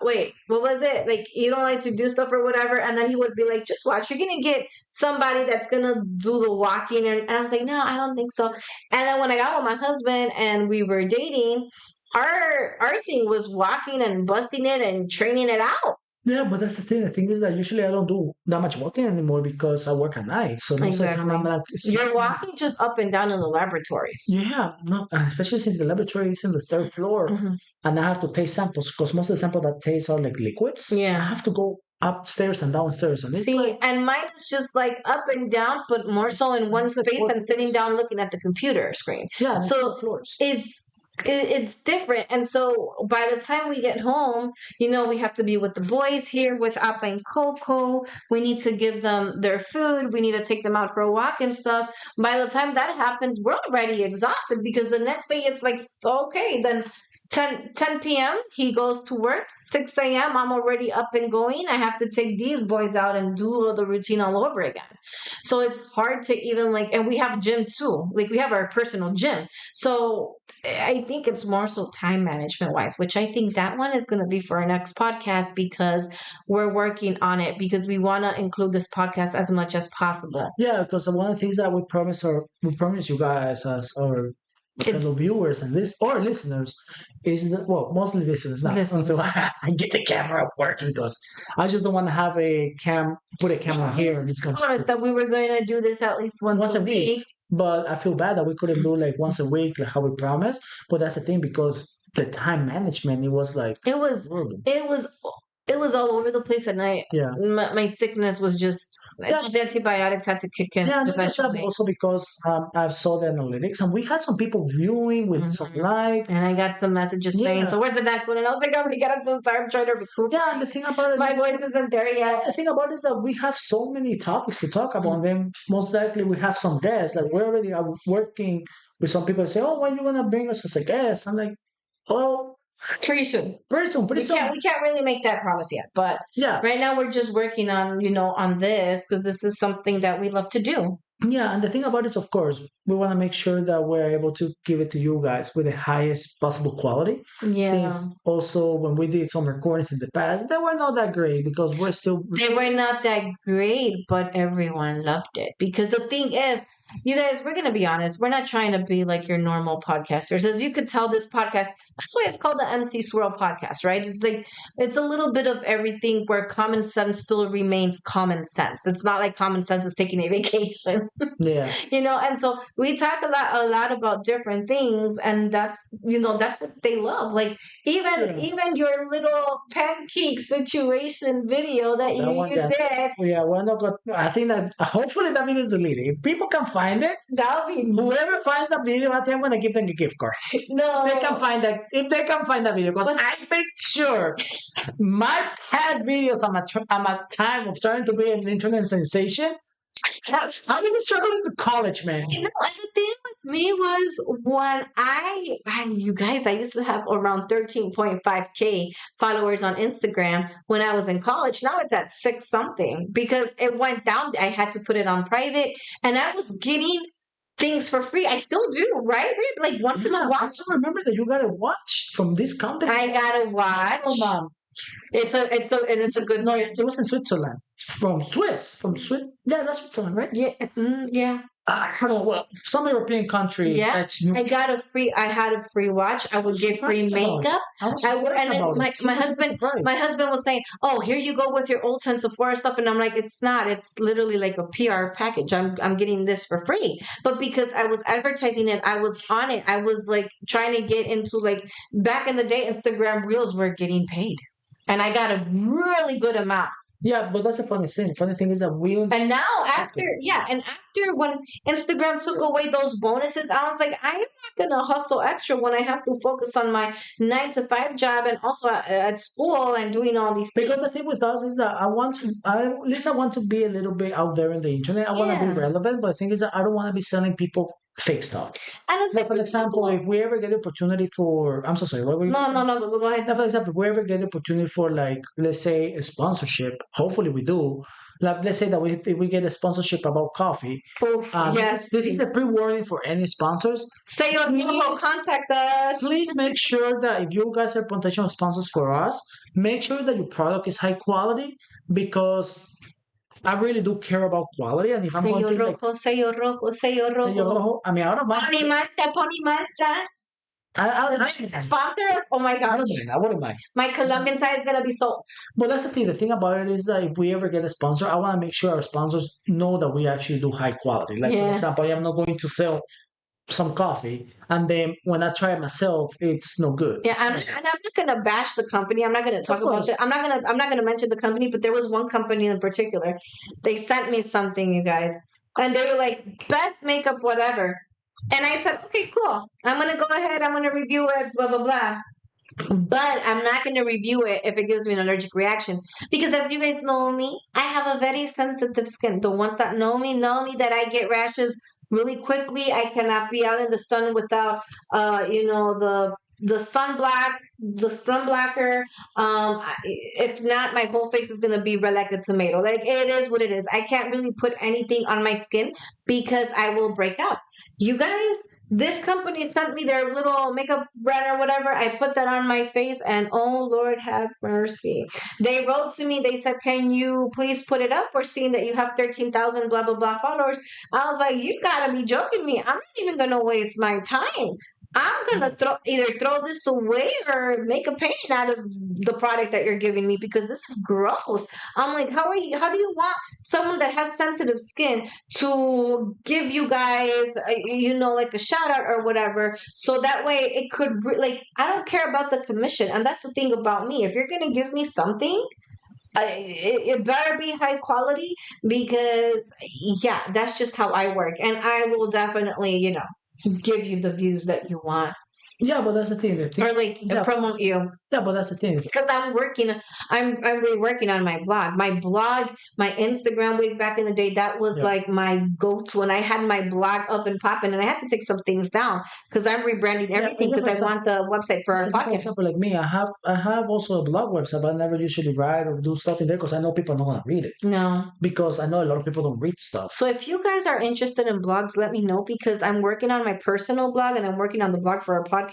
wait, what was it? Like, you don't like to do stuff or whatever. And then he would be like, just watch. You're going to get somebody that's going to do the walking. And I was like, no, I don't think so. And then when I got with my husband and we were dating, our thing was walking and busting it and training it out. Yeah, but that's the thing. The thing is that usually I don't do that much walking anymore because I work at night. So most of the time Exactly. I'm like, You're walking just up and down in the laboratories. yeah, no, especially since the laboratory is in the third floor Mhm. and I have to taste samples because most of the samples that taste are like liquids. I Yeah. have to go upstairs and downstairs, and it's like See, and mine is just like up and down, but more so in one it's like space four than sitting floors. down looking at the computer screen. Yeah, it's four So floors. it's different. And so by the time we get home, we have to be with the boys here with Appa and Coco. We need to give them their food. We need to take them out for a walk and stuff. By the time that happens, we're already exhausted because the next day it's like, okay, then 10 p.m. he goes to work. 6 a.m. I'm already up and going. I have to take these boys out and do the routine all over again. So it's hard to even like, and we have gym too. Like we have our personal gym. So I think it's more so time management wise, which I think that one is going to be for our next podcast because we're working on it because we want to include this podcast as much as possible. Yeah, because one of the things that we promise you guys as our It's fellow viewers and this or listeners is that, well, mostly listeners now. listen. So I get the camera working because I just don't want to have put a camera here and it's going Promised that we were going to do this at least once a a week. week. But I feel bad that we couldn't do like once a week like how we promised. But that's the thing because the time management it was like It was horrible. it was it was all over the place at night. Yeah. My sickness was just Yeah. those antibiotics had to kick in Yeah, not just that, but eventually. also because I saw the analytics and we had some people viewing with some Mhm. like, And I got some messages saying, yeah, "So where's the next one?" And I was like, "Oh my god, I'm so sorry. I'm trying to recoup. yeah. And the thing about it My is, voice isn't there yet." the thing about it is that we have so many topics to talk about. Mhm. And then most likely we have some guests. Like we're already working with some people. Say, "Oh, when you gonna bring us as a guest?" I'm like, "Oh, Pretty soon. pretty soon, pretty We soon." can't really make that promise yet, but Yeah, right now we're just working on on this because this is something that we love to do. yeah. And the thing about it is, of course, we want to make sure that we're able to give it to you guys with the highest possible quality. Yeah. Since also when we did some recordings in the past, they were not that great because They were not that great, but everyone loved it. Because the thing is, you guys, we're going to be honest. We're not trying to be like your normal podcasters. As you could tell, this podcast, that's why it's called the MC Swirl Podcast, right? It's like, it's a little bit of everything where common sense still remains common sense. It's not like common sense is taking a vacation. yeah. And so we talk a lot about different things, and that's what they love. Like even your little pancake situation video that That one, you yeah. did, Yeah, we're not going. I think that hopefully that video is deleted. If people can find it, that'll be whoever finds that video, I think I'm gonna give them a gift card. no. They can find that if they can find that video, because I make sure my past videos at my time of trying to be an internet sensation. I've been struggling to college, man. And the thing with me was when you guys, I used to have around 13.5K followers on Instagram when I was in college. Now it's at six something because it went down. I had to put it on private and I was getting things for free. I still do, right? Like once in a I while. also remember that you got a watch from this company. I got to watch. From, It's a good. no, it was in Switzerland. From Swiss. Yeah, that's Switzerland, right? Yeah, yeah. I don't know, well, some European country. Yeah, That's new. I had a free watch. I would give free makeup. I would, and then my husband was saying, "Oh, here you go with your old Ulta Sephora stuff," and I'm like, "It's not. It's literally like a PR package. I'm getting this for free." But because I was advertising it, I was on it. I was like trying to get into like back in the day, Instagram Reels were getting paid, and I got a really good amount. Yeah, but that's a funny thing. Funny thing is that and now after when Instagram took away those bonuses, I was like, I am not gonna hustle extra when I have to focus on my 9 to 5 job and also at school and doing all these things. Because the thing with us is that at least I want to be a little bit out there in the internet. I want to be relevant, but the thing is that I don't want to be selling people fake stuff. And it's like, for example, if we ever get the opportunity for, I'm so sorry, what were you saying? No, go ahead. Like, for example, if we ever get the opportunity for, like, let's say a sponsorship, hopefully we do. Like, let's say that if we get a sponsorship about coffee. Oof, yes. This is a pre-warning for any sponsors. Say your name, contact us. Please make sure that if you guys are potential sponsors for us, make sure that your product is high quality because I really do care about quality. And if I'm going to sello rojo, sello rojo. I mean, out of my Pony Master. I Sponsor us? Oh my I gosh. don't mind. I wouldn't mind. My Colombian side is gonna be so. But that's the thing. The thing about it is that if we ever get a sponsor, I want to make sure our sponsors know that we actually do high quality. Like, for Yeah. example, I am not going to sell some coffee, and then when I try it myself, it's no good. Yeah, and I'm not gonna bash the company. I'm not gonna Of talk about course. it. I'm not gonna mention the company, but there was one company in particular. They sent me something, you guys, and they were like, best makeup, whatever. And I said, okay, cool. I'm gonna go ahead. I'm gonna review it. Blah blah blah. But I'm not going to review it if it gives me an allergic reaction because, as you guys know me, I have a very sensitive skin. The ones that know me that I get rashes really quickly. I cannot be out in the sun without, the sunblocker. If not, my whole face is going to be red like a tomato. Like, it is what it is. I can't really put anything on my skin because I will break out. You guys, this company sent me their little makeup brand or whatever. I put that on my face, and oh Lord, have mercy. They wrote to me. They said, "Can you please put it up? We're seeing that you have 13,000 blah blah blah followers." I was like, "You gotta be joking me! I'm not even gonna waste my time. I'm gonna either throw this away or make a pain out of the product that you're giving me because this is gross." I'm like, "How are you? How do you want someone that has sensitive skin to give you guys, like a shout out or whatever, so that way it could like, I don't care about the commission." And that's the thing about me. If you're gonna give me something, it better be high quality because, yeah, that's just how I work, and I will definitely, give you the views that you want, Yeah, but that's the thing. or like Yeah, promote you. yeah, but that's the thing. Because I'm really working on my Instagram way back in the day. That was Yeah. like my go-to, and I had my blog up and popping, and I had to take some things down because I'm rebranding everything Yeah, because I want the website for our for podcast. example, like me, I have also a blog website, but I never usually write or do stuff in there because I know people are not gonna read it. No. Because I know a lot of people don't read stuff. So if you guys are interested in blogs, let me know because I'm working on my personal blog and I'm working on the blog for our podcast.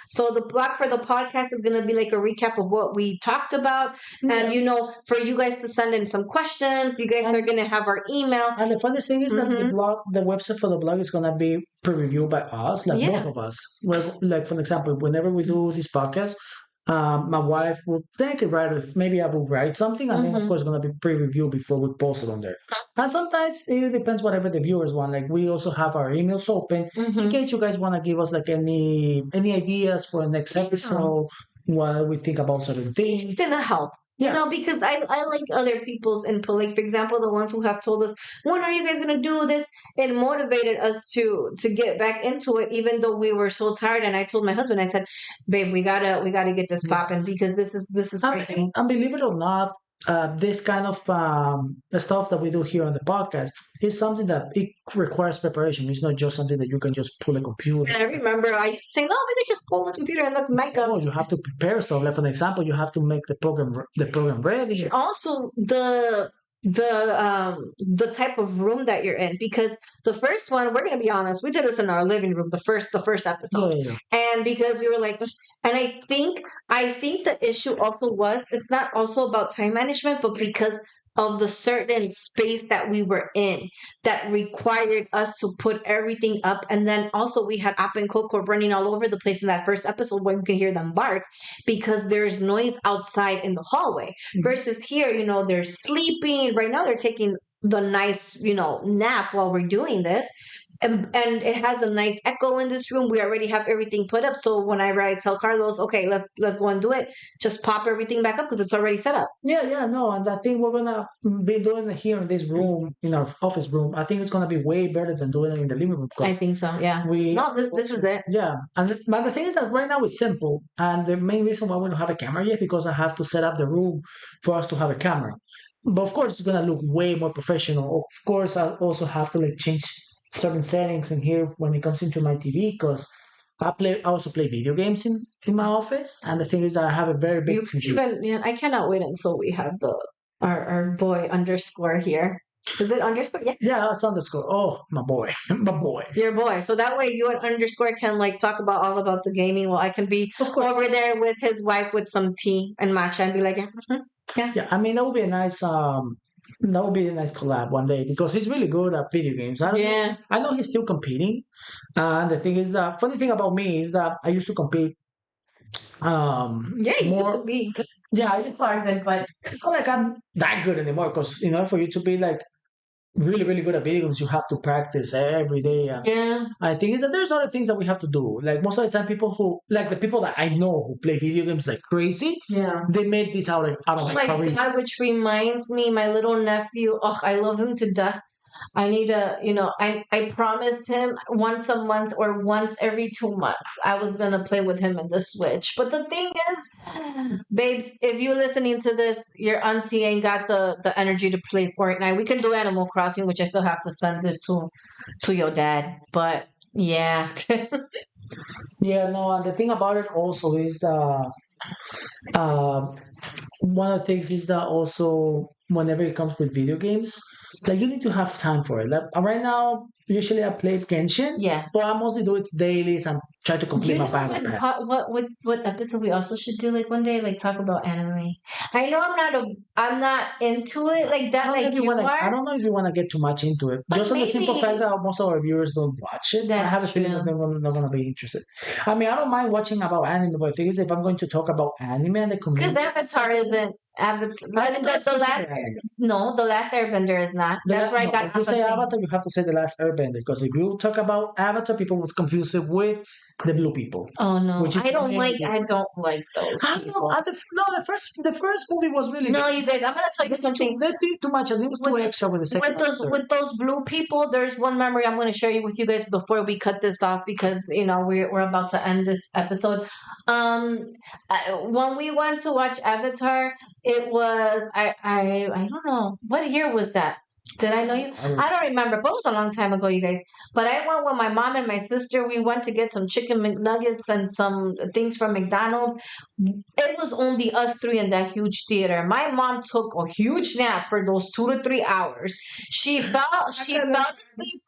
So the blog for the podcast is going to be like a recap of what we talked about. Yeah. And, for you guys to send in some questions, you guys are going to have our email. And the funniest thing is that the website for the blog is gonna be pre-reviewed by us, like both of us. Well, like for example, whenever we do this podcast, my wife will take it right. If maybe I will write something, and then of course it's gonna be pre-reviewed before we post it on there. And sometimes it depends whatever the viewers want. Like we also have our emails open in case you guys want to give us like any ideas for the next episode, what we think about certain things. It's gonna help. Because I like other people's input. Like, for example, the ones who have told us, when are you guys going to do this? It motivated us to get back into it, even though we were so tired. And I told my husband, I said, babe, we gotta get this popping because this is crazy. And believe it or not, this kind of the stuff that we do here on the podcast is something that it requires preparation. It's not just something that you can just pull a computer. And I remember I used to say, no, we could just pull the computer and look makeup. Oh, you have to prepare stuff. Like for example, you have to make the program ready. Also, the type of room that you're in, because the first one, we're gonna be honest, we did this in our living room, the first episode. Yeah. And because we were like, and I think the issue also was, it's not also about time management, but because of the certain space that we were in that required us to put everything up. And then also we had App and Coco running all over the place in that first episode where you can hear them bark because there's noise outside in the hallway. Versus here, they're sleeping. Right now they're taking the nice, nap while we're doing this. And it has a nice echo in this room. We already have everything put up. So whenever I tell Carlos, okay, let's go and do it, just pop everything back up because it's already set up. Yeah, no. And I think we're gonna be doing it here in this room, in our office room. I think it's gonna be way better than doing it in the living room. I think so. Yeah. This is it. Yeah, but the thing is that right now it's simple, and the main reason why we don't have a camera yet because I have to set up the room for us to have a camera. But of course, it's gonna look way more professional. Of course, I also have to change certain settings in here when it comes into my TV because I also play video games in my office, and the thing is I have a very big TV. I cannot wait until we have our boy underscore here. Is it underscore? Yeah, it's underscore. Oh, my boy, my boy, your boy. So that way you and underscore can talk all about the gaming. Well, I can be over there with his wife with some tea and matcha and be like, yeah. I mean that would be a nice That would be a nice collab one day because he's really good at video games. I don't know. Yeah. I know he's still competing. And the thing is, the funny thing about me is that I used to compete Yeah, you used to more. be. Yeah, I used to, but it's not like I'm that good anymore because, for you to be like really, really good at video games, you have to practice every day. And Yeah. I think is that there's other things that we have to do. Like most of the time, the people that I know who play video games like crazy, Yeah. they made this out of Oh a my career. God, which reminds me, my little nephew, oh, I love him to death. I need to, I promised him once a month or once every 2 months I was gonna play with him in the Switch. But the thing is, babes, if you're listening to this, your auntie ain't got the energy to play Fortnite. We can do Animal Crossing, which I still have to send this to your dad. But yeah. Yeah, no, and the thing about it also is that um, one of the things is that also whenever it comes with video games, like you need to have time for it. Like right now, usually I play Genshin, Yeah. but I mostly do it dailies and try to complete You my know battle what, pass. what episode we also should do like one day, like talk about anime. I know I'm not into it like that like you I are, don't know if you want to get too much into it. but Just on the simple fact maybe that most of our viewers don't watch it, I have a that's feeling that true. they're not going to be interested. I mean, I don't mind watching about anime, but the thing is, if I'm going to talk about anime and the Because community, Avatar isn't Avatar. Avatar's The considered last anime. no, the last Airbender is not. That's where I No, got if you off the say thing. Avatar, you have to say the last Airbender because if you talk about Avatar, people would confuse it with the blue people, Oh no, which is completely I different. don't like those I don't know. people. No, the first movie was really No, good. you guys, I'm gonna tell you something. They did too much, and it was too with extra with the second with and those third. with those blue people, there's one memory I'm going to share you with you guys before we cut this off because we're about to end this episode. When we went to watch Avatar, it was I don't know what year was that. Did I know you? I don't I don't remember, but it was a long time ago, you guys. But I went with my mom and my sister. We went to get some chicken McNuggets and some things from McDonald's. It was only us three in that huge theater. My mom took a huge nap for those 2 to 3 hours. She fell asleep.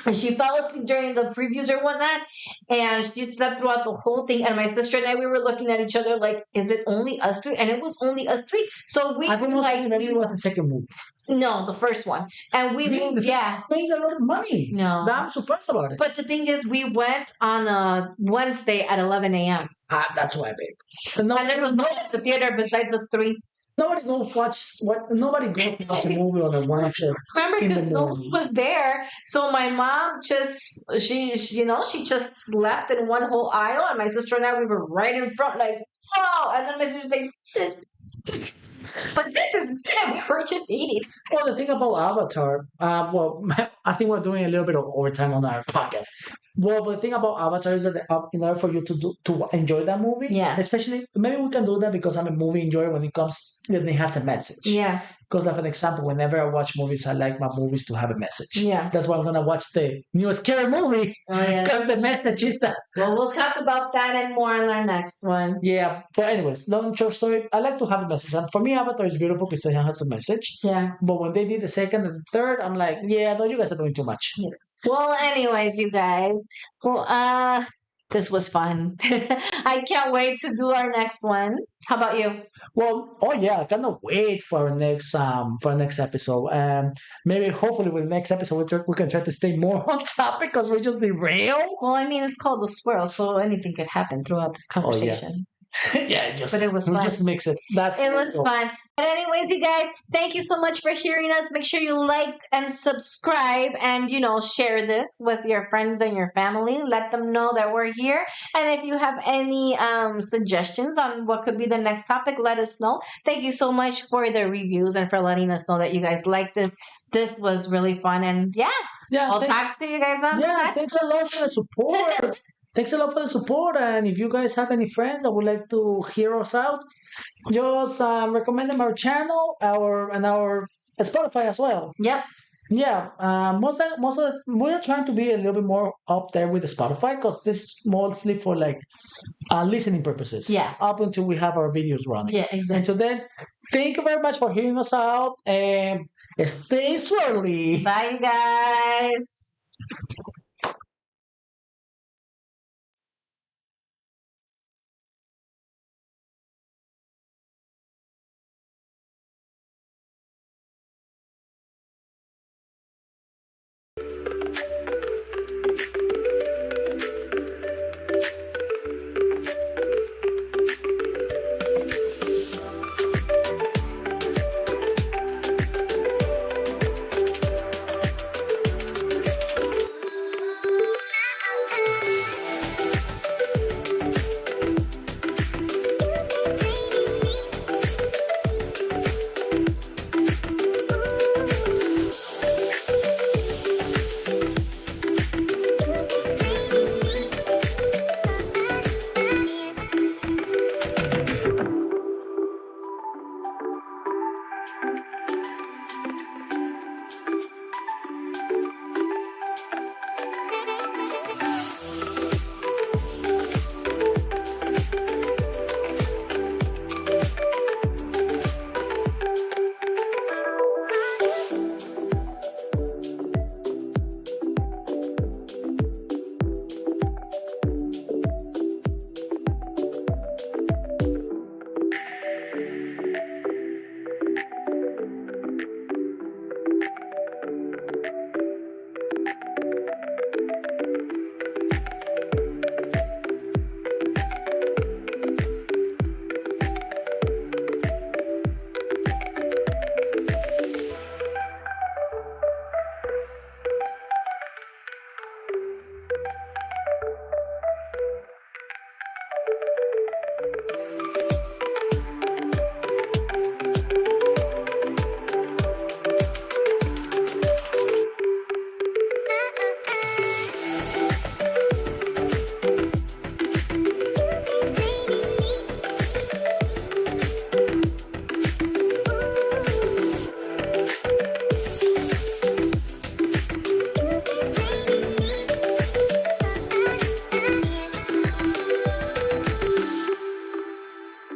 And she fell asleep during the previews or whatnot, and she slept throughout the whole thing. And my sister and I, we were looking at each other like, "Is it only us three?" And it was only us three. So we I think were like, maybe it was the second movie. no, the first one, and we Really, the first yeah, one made a lot of money. no. I'm surprised about it. But the thing is, we went on a Wednesday at 11 a.m. That's why, babe. No, and there was no one at the theater besides us three. nobody goes watch what. Nobody goes to watch a movie on a Wednesday Remember, in the because no one morning. was there, so my mom just she just slept in one whole aisle, and my sister and I we were right in front, like wow. And then my sister was like, this is we were just eating." Well, the thing about Avatar, I think we're doing a little bit of overtime on our podcast. Well, but the thing about Avatar is that in order for you to enjoy that movie, Yeah. especially maybe we can do that because I'm a movie enjoyer when it comes when it has a message. Yeah, Because, like an example, whenever I watch movies, I like my movies to have a message. yeah. That's why I'm gonna watch the new scary movie Oh yeah. because the message is that. Well, we'll talk about that and more in our next one. Yeah, but anyways, long short story. I like to have a message, and for me, Avatar is beautiful because it has a message. Yeah. But when they did the second and the third, I'm like, yeah, no, you guys are doing too much. Well, anyways, you guys. Well, this was fun. I can't wait to do our next one. How about you? Well, oh yeah, I cannot wait for our next episode. Maybe hopefully with the next episode we can try to stay more on topic because we just derail. Well, I mean, it's called a swirl, so anything could happen throughout this conversation. Yeah, But it was we fun. just mix it. It was fun. But anyways, you guys, thank you so much for hearing us. Make sure you like and subscribe and, share this with your friends and your family. Let them know that we're here. And if you have any suggestions on what could be the next topic, let us know. Thank you so much for the reviews and for letting us know that you guys like this. This was really fun. And I'll talk to you guys on the next. Thanks a lot for the support. Thanks a lot for the support. And if you guys have any friends that would like to hear us out, just recommend them our channel, our Spotify as well. Yep. Yeah, we're trying to be a little bit more up there with the Spotify because this is mostly for like listening purposes. Yeah. Up until we have our videos running. Yeah, exactly. Until then, thank you very much for hearing us out and stay swirly. Bye, you guys.